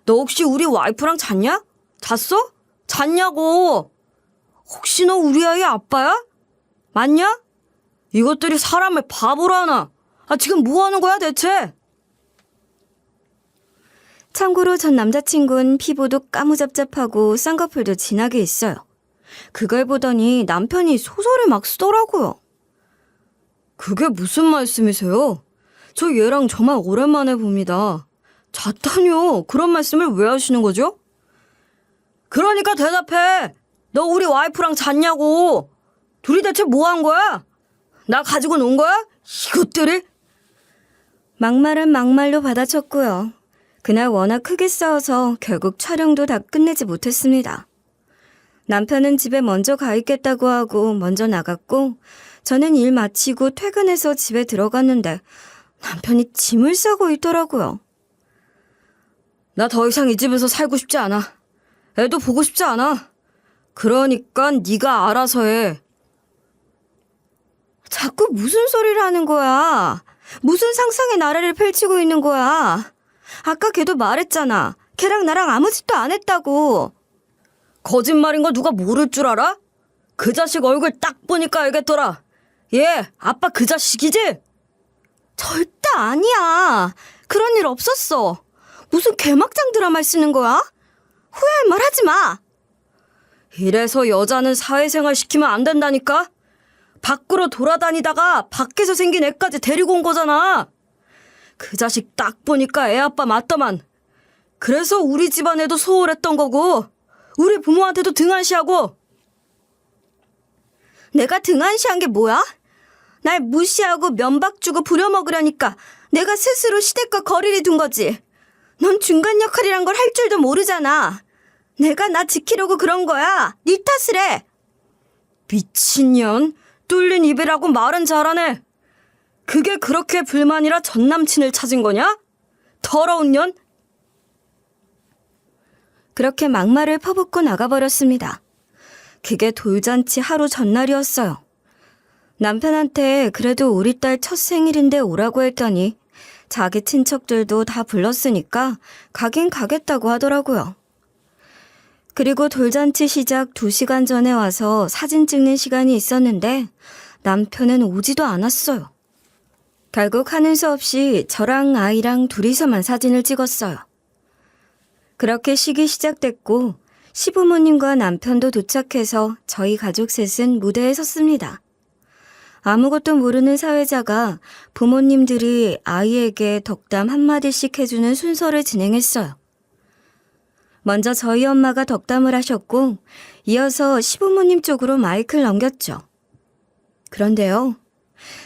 너 혹시 우리 와이프랑 잤냐? 잤어? 잤냐고. 혹시 너 우리 아이 아빠야? 맞냐? 이것들이 사람을 바보로 하나? 지금 뭐 하는 거야 대체? 참고로 전 남자친구는 피부도 까무잡잡하고 쌍꺼풀도 진하게 있어요. 그걸 보더니 남편이 소설을 막 쓰더라고요. 그게 무슨 말씀이세요? 저 얘랑 정말 오랜만에 봅니다. 잤다뇨? 그런 말씀을 왜 하시는 거죠? 그러니까 대답해. 너 우리 와이프랑 잤냐고. 둘이 대체 뭐 한 거야? 나 가지고 논 거야? 이것들이? 막말은 막말로 받아쳤고요. 그날 워낙 크게 싸워서 결국 촬영도 다 끝내지 못했습니다. 남편은 집에 먼저 가 있겠다고 하고 먼저 나갔고 저는 일 마치고 퇴근해서 집에 들어갔는데 남편이 짐을 싸고 있더라고요. 나 더 이상 이 집에서 살고 싶지 않아. 애도 보고 싶지 않아. 그러니까 네가 알아서 해. 자꾸 무슨 소리를 하는 거야? 무슨 상상의 나래를 펼치고 있는 거야? 아까 걔도 말했잖아. 걔랑 나랑 아무 짓도 안 했다고. 거짓말인 거 누가 모를 줄 알아? 그 자식 얼굴 딱 보니까 알겠더라. 얘 아빠 그 자식이지? 절대 아니야. 그런 일 없었어. 무슨 개막장 드라마를 쓰는 거야? 후회할 말 하지 마. 이래서 여자는 사회생활 시키면 안 된다니까? 밖으로 돌아다니다가 밖에서 생긴 애까지 데리고 온 거잖아. 그 자식 딱 보니까 애 아빠 맞더만. 그래서 우리 집안에도 소홀했던 거고 우리 부모한테도 등한시하고. 내가 등한시한 게 뭐야? 날 무시하고 면박 주고 부려먹으려니까 내가 스스로 시댁과 거리를 둔 거지. 넌 중간 역할이란 걸 할 줄도 모르잖아. 내가 나 지키려고 그런 거야. 네 탓을 해. 미친년. 뚫린 입이라고 말은 잘하네. 그게 그렇게 불만이라 전 남친을 찾은 거냐? 더러운 년? 그렇게 막말을 퍼붓고 나가버렸습니다. 그게 돌잔치 하루 전날이었어요. 남편한테 그래도 우리 딸 첫 생일인데 오라고 했더니 자기 친척들도 다 불렀으니까 가긴 가겠다고 하더라고요. 그리고 돌잔치 시작 2시간 전에 와서 사진 찍는 시간이 있었는데 남편은 오지도 않았어요. 결국 하는 수 없이 저랑 아이랑 둘이서만 사진을 찍었어요. 그렇게 식이 시작됐고 시부모님과 남편도 도착해서 저희 가족 셋은 무대에 섰습니다. 아무것도 모르는 사회자가 부모님들이 아이에게 덕담 한마디씩 해주는 순서를 진행했어요. 먼저 저희 엄마가 덕담을 하셨고 이어서 시부모님 쪽으로 마이크를 넘겼죠. 그런데요,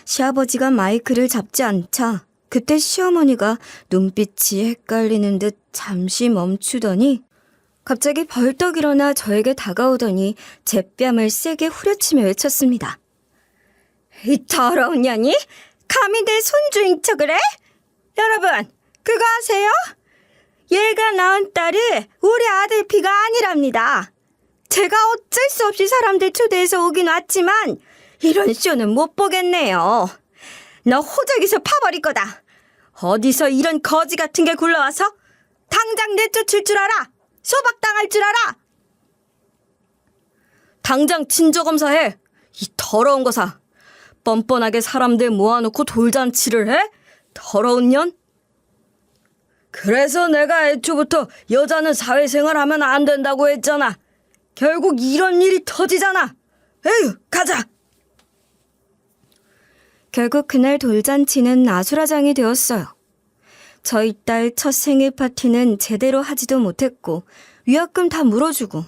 시아버지가 마이크를 잡지 않자 그때 시어머니가 눈빛이 헷갈리는 듯 잠시 멈추더니 갑자기 벌떡 일어나 저에게 다가오더니 제 뺨을 세게 후려치며 외쳤습니다. 이 더러운 년이 감히 내 손주인 척을 해? 여러분, 그거 아세요? 얘가 낳은 딸이 우리 아들 피가 아니랍니다. 제가 어쩔 수 없이 사람들 초대해서 오긴 왔지만 이런 쇼는 못 보겠네요. 너 호적에서 파버릴 거다. 어디서 이런 거지 같은 게 굴러와서 당장 내쫓을 줄 알아. 소박당할 줄 알아. 당장 진저검사해. 이 더러운 거사. 뻔뻔하게 사람들 모아놓고 돌잔치를 해? 더러운 년? 그래서 내가 애초부터 여자는 사회생활 하면 안 된다고 했잖아. 결국 이런 일이 터지잖아. 에휴, 가자. 결국 그날 돌잔치는 아수라장이 되었어요. 저희 딸 첫 생일 파티는 제대로 하지도 못했고 위약금 다 물어주고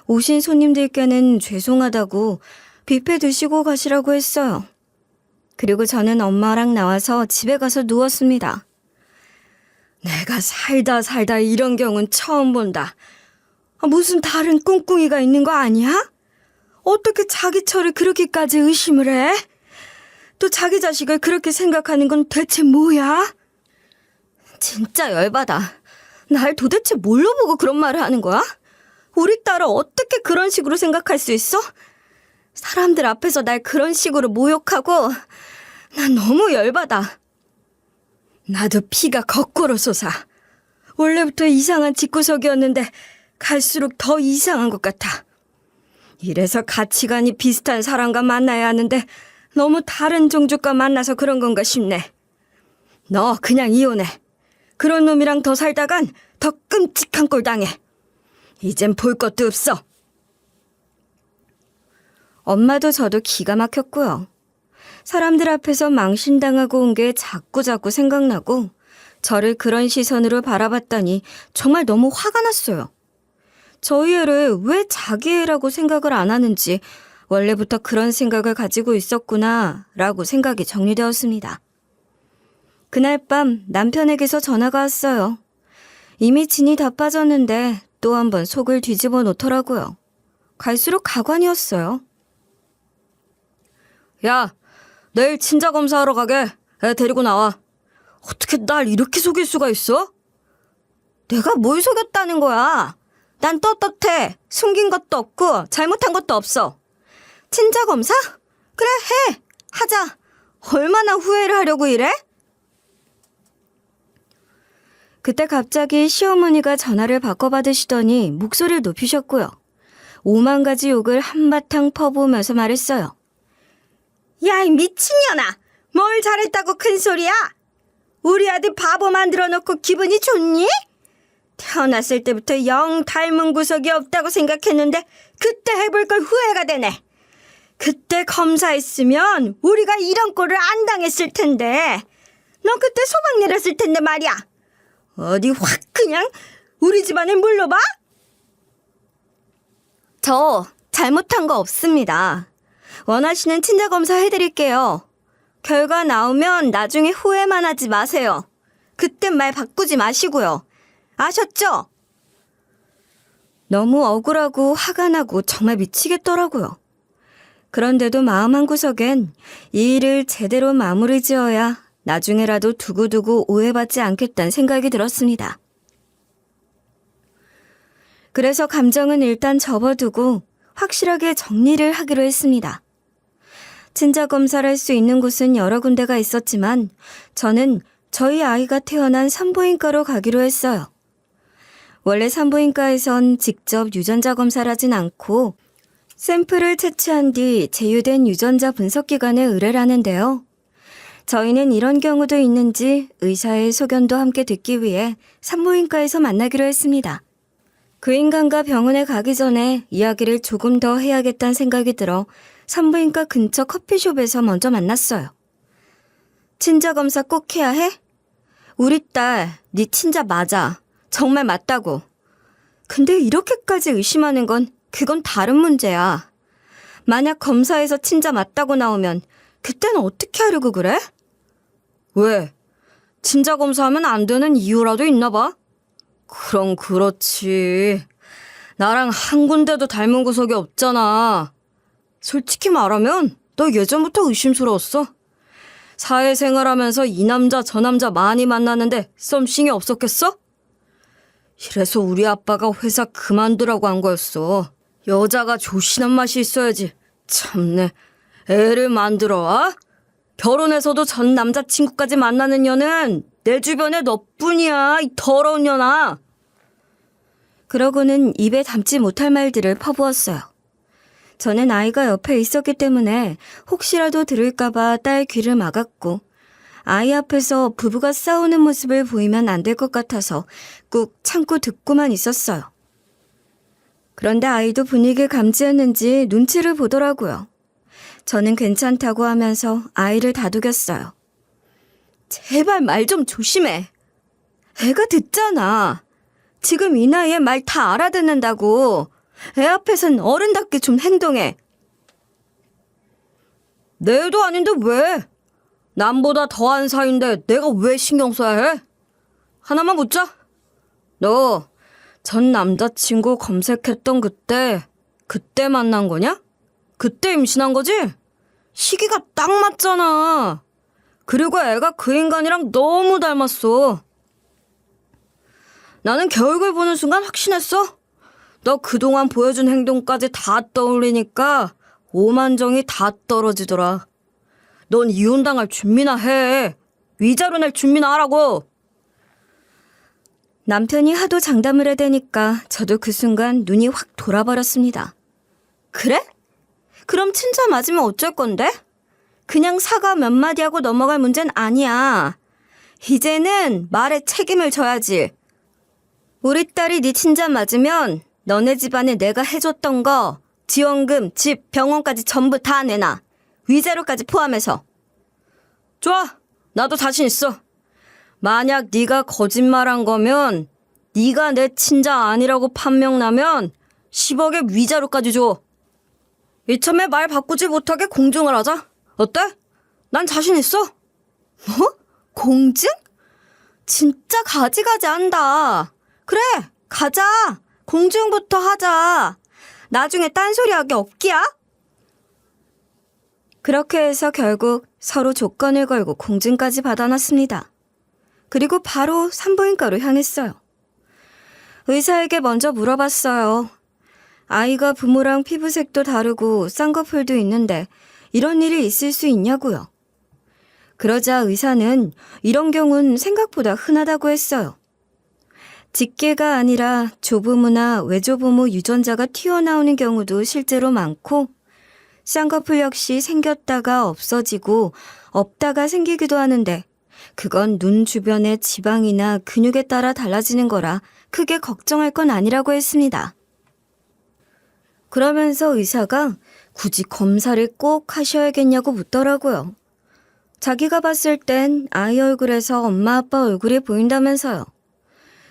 오신 손님들께는 죄송하다고 뷔페 드시고 가시라고 했어요. 그리고 저는 엄마랑 나와서 집에 가서 누웠습니다. 내가 살다 이런 경우는 처음 본다. 무슨 다른 꿍꿍이가 있는 거 아니야? 어떻게 자기 처를 그렇게까지 의심을 해? 또 자기 자식을 그렇게 생각하는 건 대체 뭐야? 진짜 열받아. 날 도대체 뭘로 보고 그런 말을 하는 거야? 우리 딸을 어떻게 그런 식으로 생각할 수 있어? 사람들 앞에서 날 그런 식으로 모욕하고 난 너무 열받아. 나도 피가 거꾸로 솟아. 원래부터 이상한 집구석이었는데 갈수록 더 이상한 것 같아. 이래서 가치관이 비슷한 사람과 만나야 하는데 너무 다른 종족과 만나서 그런 건가 싶네. 너 그냥 이혼해. 그런 놈이랑 더 살다간 더 끔찍한 꼴 당해. 이젠 볼 것도 없어. 엄마도 저도 기가 막혔고요. 사람들 앞에서 망신당하고 온 게 자꾸 생각나고 저를 그런 시선으로 바라봤더니 정말 너무 화가 났어요. 저희 애를 왜 자기 애라고 생각을 안 하는지 원래부터 그런 생각을 가지고 있었구나 라고 생각이 정리되었습니다. 그날 밤 남편에게서 전화가 왔어요. 이미 진이 다 빠졌는데 또 한 번 속을 뒤집어 놓더라고요. 갈수록 가관이었어요. 야, 내일 친자 검사하러 가게. 애 데리고 나와. 어떻게 날 이렇게 속일 수가 있어? 내가 뭘 속였다는 거야? 난 떳떳해. 숨긴 것도 없고 잘못한 것도 없어. 친자 검사? 그래, 해. 하자. 얼마나 후회를 하려고 이래? 그때 갑자기 시어머니가 전화를 바꿔받으시더니 목소리를 높이셨고요. 5만 가지 욕을 한바탕 퍼부으면서 말했어요. 야, 이 미친년아! 뭘 잘했다고 큰 소리야? 우리 아들 바보 만들어 놓고 기분이 좋니? 태어났을 때부터 영 닮은 구석이 없다고 생각했는데 그때 해볼 걸 후회가 되네. 그때 검사했으면 우리가 이런 꼴을 안 당했을 텐데. 너 그때 소방 내렸을 텐데 말이야. 어디 확 그냥 우리 집안을 물러봐? 저 잘못한 거 없습니다. 원하시는 친자검사 해드릴게요. 결과 나오면 나중에 후회만 하지 마세요. 그땐 말 바꾸지 마시고요. 아셨죠? 너무 억울하고 화가 나고 정말 미치겠더라고요. 그런데도 마음 한구석엔 이 일을 제대로 마무리 지어야 나중에라도 두고두고 오해받지 않겠다는 생각이 들었습니다. 그래서 감정은 일단 접어두고 확실하게 정리를 하기로 했습니다. 친자 검사를 할 수 있는 곳은 여러 군데가 있었지만 저는 저희 아이가 태어난 산부인과로 가기로 했어요. 원래 산부인과에선 직접 유전자 검사를 하진 않고 샘플을 채취한 뒤 제휴된 유전자 분석기관에 의뢰를 하는데요. 저희는 이런 경우도 있는지 의사의 소견도 함께 듣기 위해 산부인과에서 만나기로 했습니다. 그 인간과 병원에 가기 전에 이야기를 조금 더 해야겠다는 생각이 들어 산부인과 근처 커피숍에서 먼저 만났어요. 친자 검사 꼭 해야 해? 우리 딸, 네 친자 맞아. 정말 맞다고. 근데 이렇게까지 의심하는 건 그건 다른 문제야. 만약 검사에서 친자 맞다고 나오면 그때는 어떻게 하려고 그래? 왜? 친자 검사하면 안 되는 이유라도 있나 봐? 그럼 그렇지. 나랑 한 군데도 닮은 구석이 없잖아. 솔직히 말하면 너 예전부터 의심스러웠어. 사회생활하면서 이 남자 저 남자 많이 만나는데 썸씽이 없었겠어? 이래서 우리 아빠가 회사 그만두라고 한 거였어. 여자가 조신한 맛이 있어야지. 참네. 애를 만들어 와? 결혼해서도 전 남자친구까지 만나는 년은 내 주변에 너뿐이야. 이 더러운 년아. 그러고는 입에 담지 못할 말들을 퍼부었어요. 저는 아이가 옆에 있었기 때문에 혹시라도 들을까봐 딸 귀를 막았고 아이 앞에서 부부가 싸우는 모습을 보이면 안 될 것 같아서 꾹 참고 듣고만 있었어요. 그런데 아이도 분위기를 감지했는지 눈치를 보더라고요. 저는 괜찮다고 하면서 아이를 다독였어요. 제발 말 좀 조심해. 애가 듣잖아. 지금 이 나이에 말 다 알아듣는다고. 애 앞에선 어른답게 좀 행동해. 내 애도 아닌데 왜? 남보다 더한 사이인데 내가 왜 신경 써야 해? 하나만 묻자. 너 전 남자친구 검색했던 그때 만난 거냐? 그때 임신한 거지? 시기가 딱 맞잖아. 그리고 애가 그 인간이랑 너무 닮았어. 나는 걔 얼굴 보는 순간 확신했어. 너 그동안 보여준 행동까지 다 떠올리니까 오만정이 다 떨어지더라. 넌 이혼당할 준비나 해. 위자료 낼 준비나 하라고. 남편이 하도 장담을 해대니까 저도 그 순간 눈이 확 돌아버렸습니다. 그래? 그럼 친자 맞으면 어쩔 건데? 그냥 사과 몇 마디 하고 넘어갈 문제는 아니야. 이제는 말에 책임을 져야지. 우리 딸이 네 친자 맞으면 너네 집안에 내가 해줬던 거 지원금, 집, 병원까지 전부 다 내놔. 위자료까지 포함해서. 좋아. 나도 자신 있어. 만약 네가 거짓말한 거면 네가 내 친자 아니라고 판명 나면 10억의 위자료까지 줘. 이참에 말 바꾸지 못하게 공증을 하자. 어때? 난 자신 있어. 뭐? 공증? 진짜 가지가지 한다. 그래, 가자. 공증부터 하자. 나중에 딴소리하기 없기야. 그렇게 해서 결국 서로 조건을 걸고 공증까지 받아놨습니다. 그리고 바로 산부인과로 향했어요. 의사에게 먼저 물어봤어요. 아이가 부모랑 피부색도 다르고 쌍꺼풀도 있는데 이런 일이 있을 수 있냐고요. 그러자 의사는 이런 경우는 생각보다 흔하다고 했어요. 직계가 아니라 조부모나 외조부모 유전자가 튀어나오는 경우도 실제로 많고 쌍꺼풀 역시 생겼다가 없어지고 없다가 생기기도 하는데 그건 눈 주변의 지방이나 근육에 따라 달라지는 거라 크게 걱정할 건 아니라고 했습니다. 그러면서 의사가 굳이 검사를 꼭 하셔야겠냐고 묻더라고요. 자기가 봤을 땐 아이 얼굴에서 엄마 아빠 얼굴이 보인다면서요.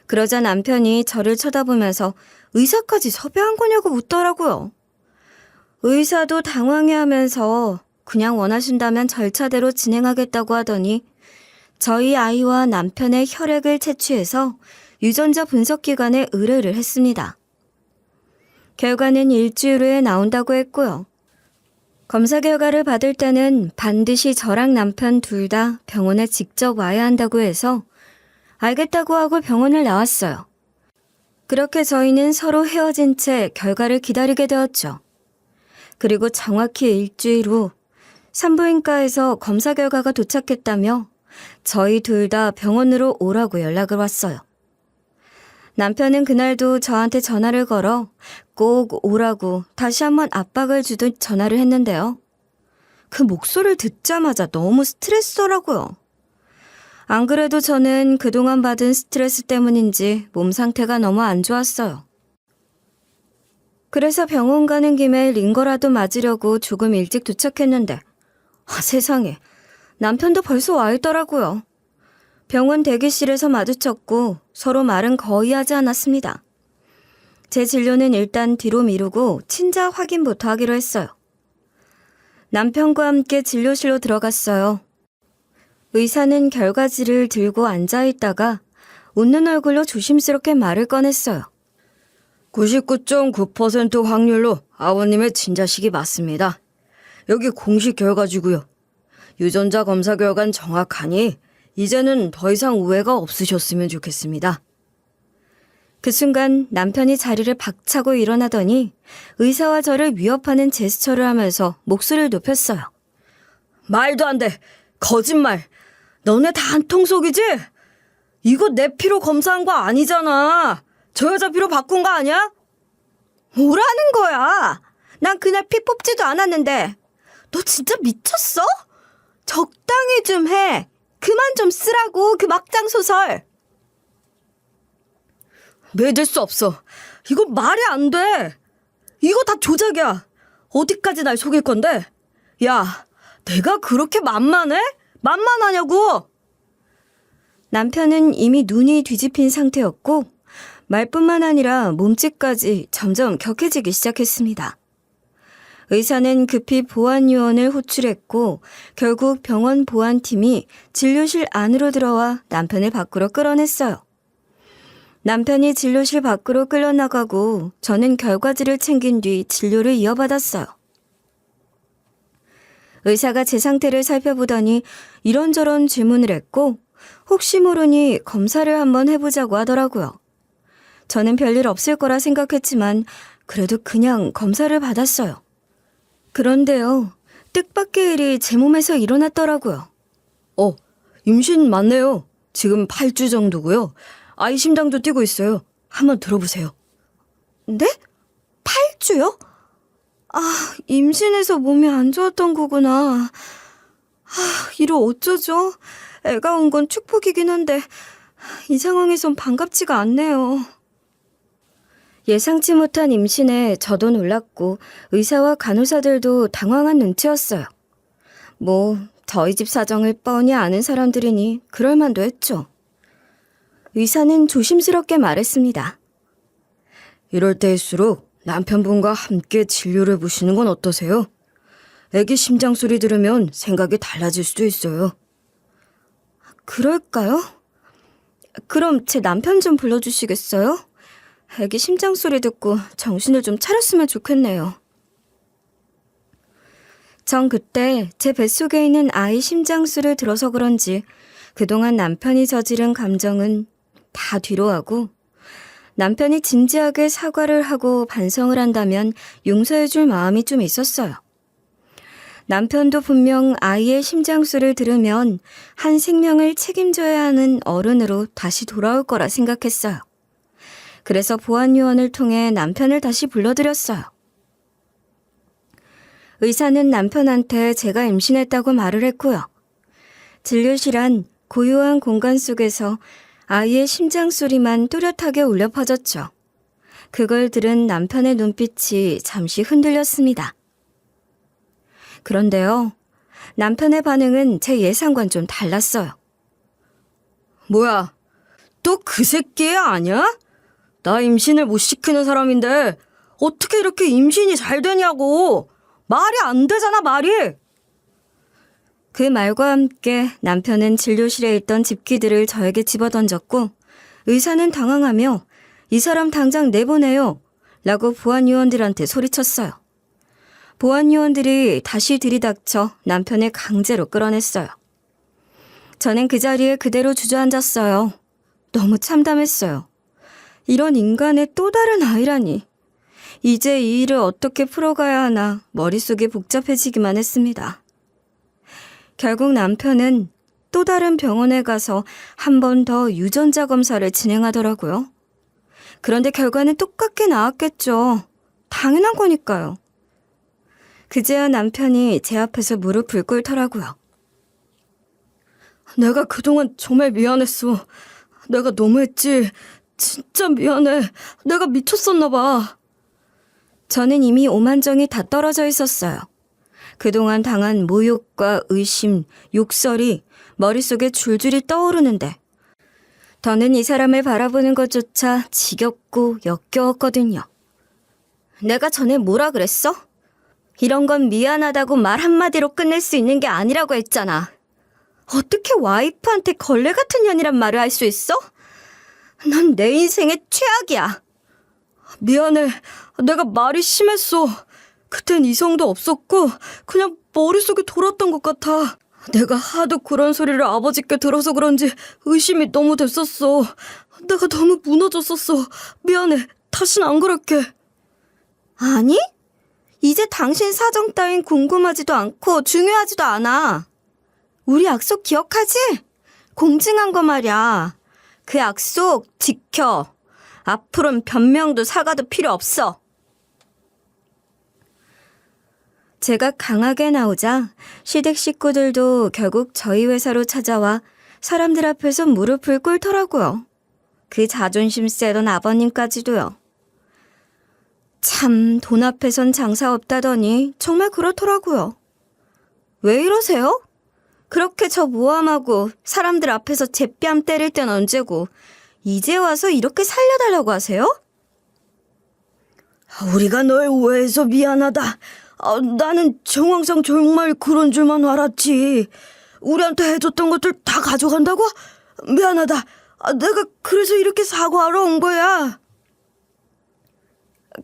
그러자 남편이 저를 쳐다보면서 의사까지 섭외한 거냐고 묻더라고요. 의사도 당황해하면서 그냥 원하신다면 절차대로 진행하겠다고 하더니 저희 아이와 남편의 혈액을 채취해서 유전자 분석기관에 의뢰를 했습니다. 결과는 일주일 후에 나온다고 했고요. 검사 결과를 받을 때는 반드시 저랑 남편 둘 다 병원에 직접 와야 한다고 해서 알겠다고 하고 병원을 나왔어요. 그렇게 저희는 서로 헤어진 채 결과를 기다리게 되었죠. 그리고 정확히 일주일 후 산부인과에서 검사 결과가 도착했다며 저희 둘 다 병원으로 오라고 연락을 왔어요. 남편은 그날도 저한테 전화를 걸어 꼭 오라고 다시 한번 압박을 주듯 전화를 했는데요. 그 목소리를 듣자마자 너무 스트레스더라고요. 안 그래도 저는 그동안 받은 스트레스 때문인지 몸 상태가 너무 안 좋았어요. 그래서 병원 가는 김에 링거라도 맞으려고 조금 일찍 도착했는데 세상에 남편도 벌써 와 있더라고요. 병원 대기실에서 마주쳤고 서로 말은 거의 하지 않았습니다. 제 진료는 일단 뒤로 미루고 친자 확인부터 하기로 했어요. 남편과 함께 진료실로 들어갔어요. 의사는 결과지를 들고 앉아있다가 웃는 얼굴로 조심스럽게 말을 꺼냈어요. 99.9% 확률로 아버님의 친자식이 맞습니다. 여기 공식 결과지고요. 유전자 검사 결과는 정확하니 이제는 더 이상 오해가 없으셨으면 좋겠습니다. 그 순간 남편이 자리를 박차고 일어나더니 의사와 저를 위협하는 제스처를 하면서 목소리를 높였어요. 말도 안 돼. 거짓말. 너네 다 한통속이지? 이거 내 피로 검사한 거 아니잖아. 저 여자 피로 바꾼 거 아니야? 뭐라는 거야? 난 그날 피 뽑지도 않았는데. 너 진짜 미쳤어? 적당히 좀 해. 그만 좀 쓰라고, 그 막장 소설. 믿을 수 없어. 이거 말이 안 돼. 이거 다 조작이야. 어디까지 날 속일 건데? 야, 내가 그렇게 만만해? 만만하냐고? 남편은 이미 눈이 뒤집힌 상태였고 말뿐만 아니라 몸짓까지 점점 격해지기 시작했습니다. 의사는 급히 보안요원을 호출했고 결국 병원 보안팀이 진료실 안으로 들어와 남편을 밖으로 끌어냈어요. 남편이 진료실 밖으로 끌려나가고 저는 결과지를 챙긴 뒤 진료를 이어받았어요. 의사가 제 상태를 살펴보더니 이런저런 질문을 했고 혹시 모르니 검사를 한번 해보자고 하더라고요. 저는 별일 없을 거라 생각했지만 그래도 그냥 검사를 받았어요. 그런데요, 뜻밖의 일이 제 몸에서 일어났더라고요. 임신 맞네요. 지금 8주 정도고요. 아이 심장도 뛰고 있어요. 한번 들어보세요. 네? 8주요? 임신해서 몸이 안 좋았던 거구나. 이를 어쩌죠? 애가 온 건 축복이긴 한데 이 상황에선 반갑지가 않네요. 예상치 못한 임신에 저도 놀랐고 의사와 간호사들도 당황한 눈치였어요. 저희 집 사정을 뻔히 아는 사람들이니 그럴 만도 했죠. 의사는 조심스럽게 말했습니다. 이럴 때일수록 남편분과 함께 진료를 보시는 건 어떠세요? 애기 심장 소리 들으면 생각이 달라질 수도 있어요. 그럴까요? 그럼 제 남편 좀 불러주시겠어요? 애기 심장 소리 듣고 정신을 좀 차렸으면 좋겠네요. 전 그때 제 뱃속에 있는 아이 심장수를 들어서 그런지 그동안 남편이 저지른 감정은 다 뒤로 하고 남편이 진지하게 사과를 하고 반성을 한다면 용서해줄 마음이 좀 있었어요. 남편도 분명 아이의 심장수를 들으면 한 생명을 책임져야 하는 어른으로 다시 돌아올 거라 생각했어요. 그래서 보안요원을 통해 남편을 다시 불러들였어요. 의사는 남편한테 제가 임신했다고 말을 했고요. 진료실 안 고요한 공간 속에서 아이의 심장 소리만 뚜렷하게 울려 퍼졌죠. 그걸 들은 남편의 눈빛이 잠시 흔들렸습니다. 그런데요, 남편의 반응은 제 예상과는 좀 달랐어요. 뭐야, 또 그 새끼 아니야? 나 임신을 못 시키는 사람인데 어떻게 이렇게 임신이 잘 되냐고. 말이 안 되잖아, 말이. 그 말과 함께 남편은 진료실에 있던 집기들을 저에게 집어던졌고 의사는 당황하며 이 사람 당장 내보내요 라고 보안요원들한테 소리쳤어요. 보안요원들이 다시 들이닥쳐 남편을 강제로 끌어냈어요. 저는 그 자리에 그대로 주저앉았어요. 너무 참담했어요. 이런 인간의 또 다른 아이라니. 이제 이 일을 어떻게 풀어가야 하나 머릿속이 복잡해지기만 했습니다. 결국 남편은 또 다른 병원에 가서 한 번 더 유전자 검사를 진행하더라고요. 그런데 결과는 똑같게 나왔겠죠. 당연한 거니까요. 그제야 남편이 제 앞에서 무릎을 꿇더라고요. 내가 그동안 정말 미안했어. 내가 너무했지. 진짜 미안해. 내가 미쳤었나 봐. 저는 이미 오만정이 다 떨어져 있었어요. 그동안 당한 모욕과 의심, 욕설이 머릿속에 줄줄이 떠오르는데 더는 이 사람을 바라보는 것조차 지겹고 역겨웠거든요. 내가 전에 뭐라 그랬어? 이런 건 미안하다고 말 한마디로 끝낼 수 있는 게 아니라고 했잖아. 어떻게 와이프한테 걸레 같은 년이란 말을 할 수 있어? 넌 내 인생의 최악이야. 미안해. 내가 말이 심했어. 그땐 이성도 없었고 그냥 머릿속에 돌았던 것 같아. 내가 하도 그런 소리를 아버지께 들어서 그런지 의심이 너무 됐었어. 내가 너무 무너졌었어. 미안해. 다신 안 그럴게. 아니? 이제 당신 사정 따윈 궁금하지도 않고 중요하지도 않아. 우리 약속 기억하지? 공증한 거 말이야. 그 약속 지켜. 앞으로는 변명도 사과도 필요 없어. 제가 강하게 나오자 시댁 식구들도 결국 저희 회사로 찾아와 사람들 앞에서 무릎을 꿇더라고요. 그 자존심 세던 아버님까지도요. 참 돈 앞에선 장사 없다더니 정말 그렇더라고요. 왜 이러세요? 그렇게 저 모함하고 사람들 앞에서 제 뺨 때릴 땐 언제고 이제 와서 이렇게 살려달라고 하세요? 우리가 널 오해해서 미안하다. 나는 정황상 정말 그런 줄만 알았지. 우리한테 해줬던 것들 다 가져간다고? 미안하다. 내가 그래서 이렇게 사과하러 온 거야.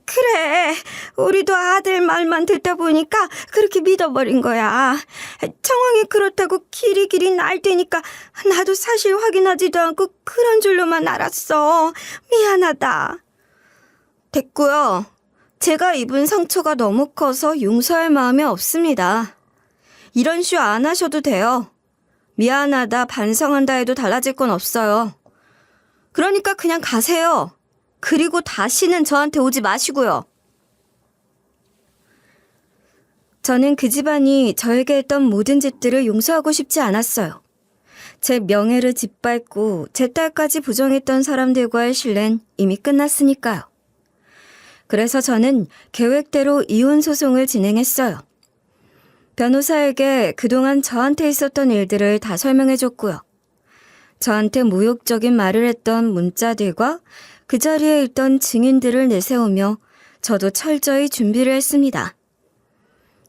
그래, 우리도 아들 말만 듣다 보니까 그렇게 믿어버린 거야. 정황이 그렇다고 길이길이 날 테니까 나도 사실 확인하지도 않고 그런 줄로만 알았어. 미안하다. 됐고요. 제가 입은 상처가 너무 커서 용서할 마음이 없습니다. 이런 쇼 안 하셔도 돼요. 미안하다, 반성한다 해도 달라질 건 없어요. 그러니까 그냥 가세요. 그리고 다시는 저한테 오지 마시고요. 저는 그 집안이 저에게 했던 모든 짓들을 용서하고 싶지 않았어요. 제 명예를 짓밟고 제 딸까지 부정했던 사람들과의 신뢰는 이미 끝났으니까요. 그래서 저는 계획대로 이혼 소송을 진행했어요. 변호사에게 그동안 저한테 있었던 일들을 다 설명해줬고요. 저한테 모욕적인 말을 했던 문자들과 그 자리에 있던 증인들을 내세우며 저도 철저히 준비를 했습니다.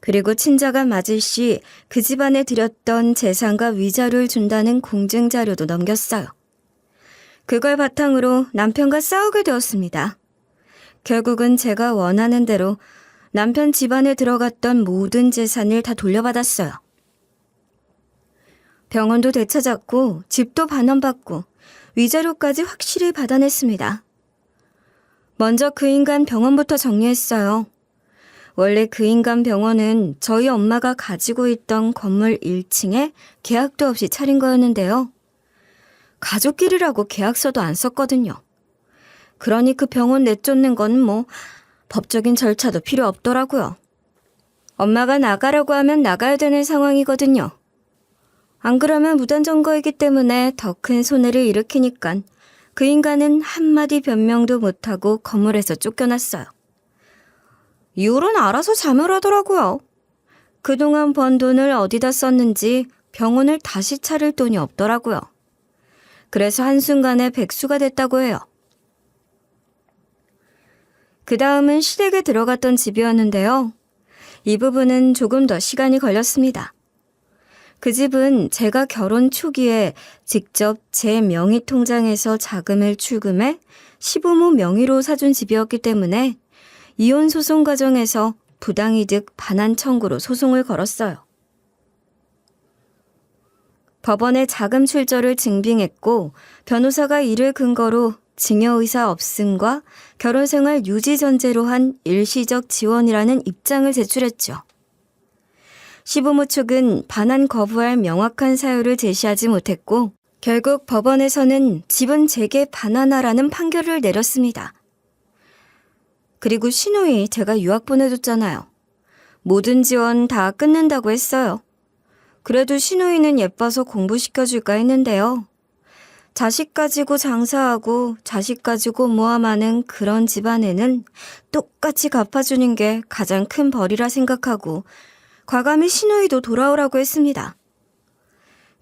그리고 친자가 맞을 시 그 집안에 드렸던 재산과 위자료를 준다는 공증 자료도 넘겼어요. 그걸 바탕으로 남편과 싸우게 되었습니다. 결국은 제가 원하는 대로 남편 집안에 들어갔던 모든 재산을 다 돌려받았어요. 병원도 되찾았고 집도 반환받고 위자료까지 확실히 받아냈습니다. 먼저 그 인간 병원부터 정리했어요. 원래 그 인간 병원은 저희 엄마가 가지고 있던 건물 1층에 계약도 없이 차린 거였는데요. 가족끼리라고 계약서도 안 썼거든요. 그러니 그 병원 내쫓는 건 법적인 절차도 필요 없더라고요. 엄마가 나가라고 하면 나가야 되는 상황이거든요. 안 그러면 무단점거이기 때문에 더 큰 손해를 일으키니깐 그 인간은 한마디 변명도 못하고 건물에서 쫓겨났어요. 이후로는 알아서 자멸하더라고요. 그동안 번 돈을 어디다 썼는지 병원을 다시 차릴 돈이 없더라고요. 그래서 한순간에 백수가 됐다고 해요. 그 다음은 시댁에 들어갔던 집이었는데요. 이 부분은 조금 더 시간이 걸렸습니다. 그 집은 제가 결혼 초기에 직접 제 명의 통장에서 자금을 출금해 시부모 명의로 사준 집이었기 때문에 이혼 소송 과정에서 부당이득 반환 청구로 소송을 걸었어요. 법원에 자금 출처를 증빙했고 변호사가 이를 근거로 증여 의사 없음과 결혼생활 유지 전제로 한 일시적 지원이라는 입장을 제출했죠. 시부모 측은 반환 거부할 명확한 사유를 제시하지 못했고 결국 법원에서는 집은 제게 반환하라는 판결을 내렸습니다. 그리고 시누이 제가 유학 보내줬잖아요. 모든 지원 다 끊는다고 했어요. 그래도 시누이는 예뻐서 공부시켜줄까 했는데요. 자식 가지고 장사하고 자식 가지고 모함하는 그런 집안에는 똑같이 갚아주는 게 가장 큰 벌이라 생각하고 과감히 시누이도 돌아오라고 했습니다.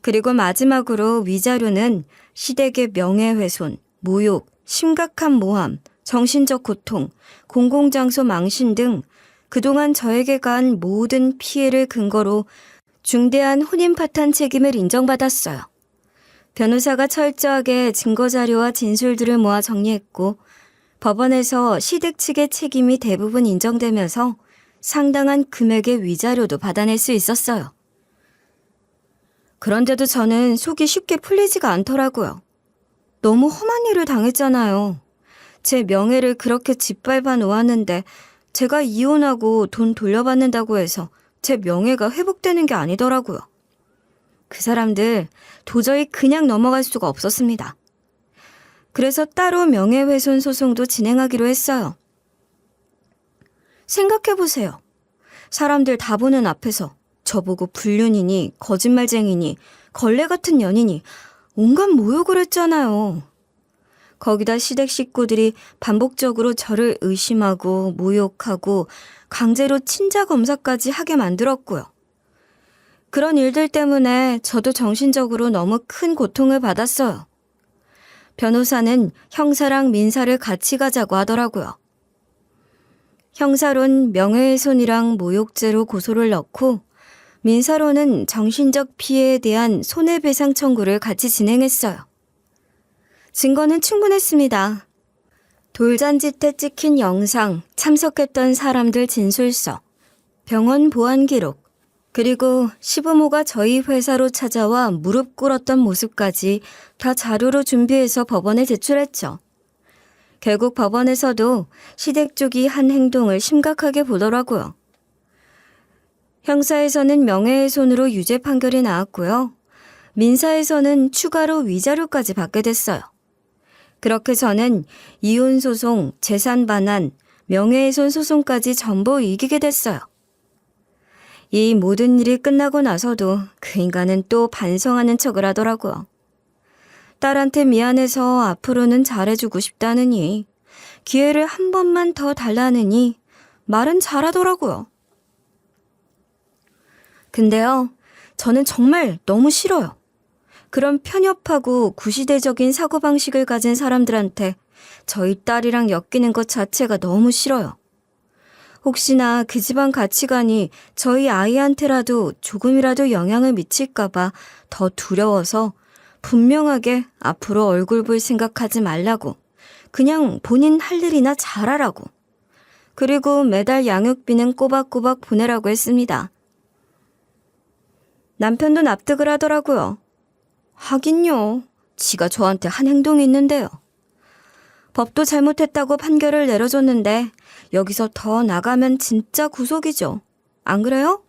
그리고 마지막으로 위자료는 시댁의 명예훼손, 모욕, 심각한 모함, 정신적 고통, 공공장소 망신 등 그동안 저에게 간 모든 피해를 근거로 중대한 혼인 파탄 책임을 인정받았어요. 변호사가 철저하게 증거자료와 진술들을 모아 정리했고 법원에서 시댁 측의 책임이 대부분 인정되면서 상당한 금액의 위자료도 받아낼 수 있었어요. 그런데도 저는 속이 쉽게 풀리지가 않더라고요. 너무 험한 일을 당했잖아요. 제 명예를 그렇게 짓밟아 놓았는데 제가 이혼하고 돈 돌려받는다고 해서 제 명예가 회복되는 게 아니더라고요. 그 사람들 도저히 그냥 넘어갈 수가 없었습니다. 그래서 따로 명예훼손 소송도 진행하기로 했어요. 생각해보세요. 사람들 다 보는 앞에서 저보고 불륜이니 거짓말쟁이니 걸레 같은 년이니 온갖 모욕을 했잖아요. 거기다 시댁 식구들이 반복적으로 저를 의심하고 모욕하고 강제로 친자 검사까지 하게 만들었고요. 그런 일들 때문에 저도 정신적으로 너무 큰 고통을 받았어요. 변호사는 형사랑 민사를 같이 가자고 하더라고요. 형사론 명예훼손이랑 모욕죄로 고소를 넣고 민사로는 정신적 피해에 대한 손해배상 청구를 같이 진행했어요. 증거는 충분했습니다. 돌잔치 때 찍힌 영상, 참석했던 사람들 진술서, 병원 보안 기록, 그리고 시부모가 저희 회사로 찾아와 무릎 꿇었던 모습까지 다 자료로 준비해서 법원에 제출했죠. 결국 법원에서도 시댁 쪽이 한 행동을 심각하게 보더라고요. 형사에서는 명예훼손으로 유죄 판결이 나왔고요. 민사에서는 추가로 위자료까지 받게 됐어요. 그렇게 저는 이혼소송, 재산반환, 명예훼손 소송까지 전부 이기게 됐어요. 이 모든 일이 끝나고 나서도 그 인간은 또 반성하는 척을 하더라고요. 딸한테 미안해서 앞으로는 잘해주고 싶다느니, 기회를 한 번만 더 달라느니 말은 잘하더라고요. 근데요, 저는 정말 너무 싫어요. 그런 편협하고 구시대적인 사고방식을 가진 사람들한테 저희 딸이랑 엮이는 것 자체가 너무 싫어요. 혹시나 그 집안 가치관이 저희 아이한테라도 조금이라도 영향을 미칠까봐 더 두려워서 분명하게 앞으로 얼굴 볼 생각하지 말라고, 그냥 본인 할 일이나 잘하라고, 그리고 매달 양육비는 꼬박꼬박 보내라고 했습니다. 남편도 납득을 하더라고요. 하긴요, 지가 저한테 한 행동이 있는데요. 법도 잘못했다고 판결을 내려줬는데 여기서 더 나가면 진짜 구속이죠. 안 그래요?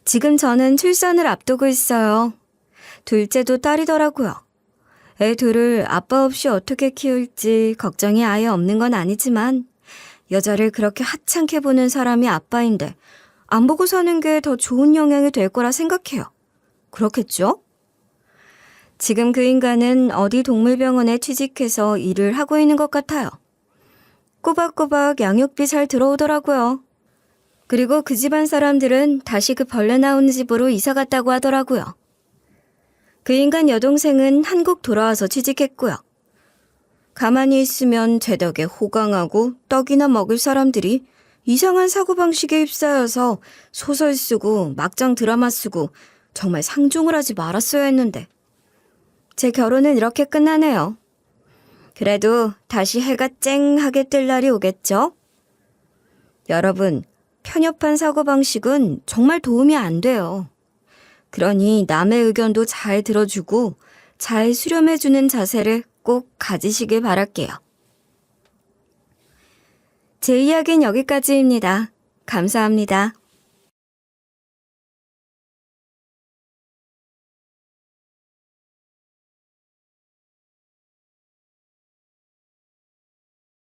지금 저는 출산을 앞두고 있어요. 둘째도 딸이더라고요. 애 둘을 아빠 없이 어떻게 키울지 걱정이 아예 없는 건 아니지만 여자를 그렇게 하찮게 보는 사람이 아빠인데 안 보고 사는 게 더 좋은 영향이 될 거라 생각해요. 그렇겠죠? 지금 그 인간은 어디 동물병원에 취직해서 일을 하고 있는 것 같아요. 꼬박꼬박 양육비 잘 들어오더라고요. 그리고 그 집안 사람들은 다시 그 벌레 나오는 집으로 이사 갔다고 하더라고요. 그 인간 여동생은 한국 돌아와서 취직했고요. 가만히 있으면 제 덕에 호강하고 떡이나 먹을 사람들이 이상한 사고방식에 휩싸여서 소설 쓰고 막장 드라마 쓰고 정말 상종을 하지 말았어야 했는데 제 결혼은 이렇게 끝나네요. 그래도 다시 해가 쨍하게 뜰 날이 오겠죠? 여러분, 편협한 사고방식은 정말 도움이 안 돼요. 그러니 남의 의견도 잘 들어주고 잘 수렴해주는 자세를 꼭 가지시길 바랄게요. 제 이야기는 여기까지입니다. 감사합니다.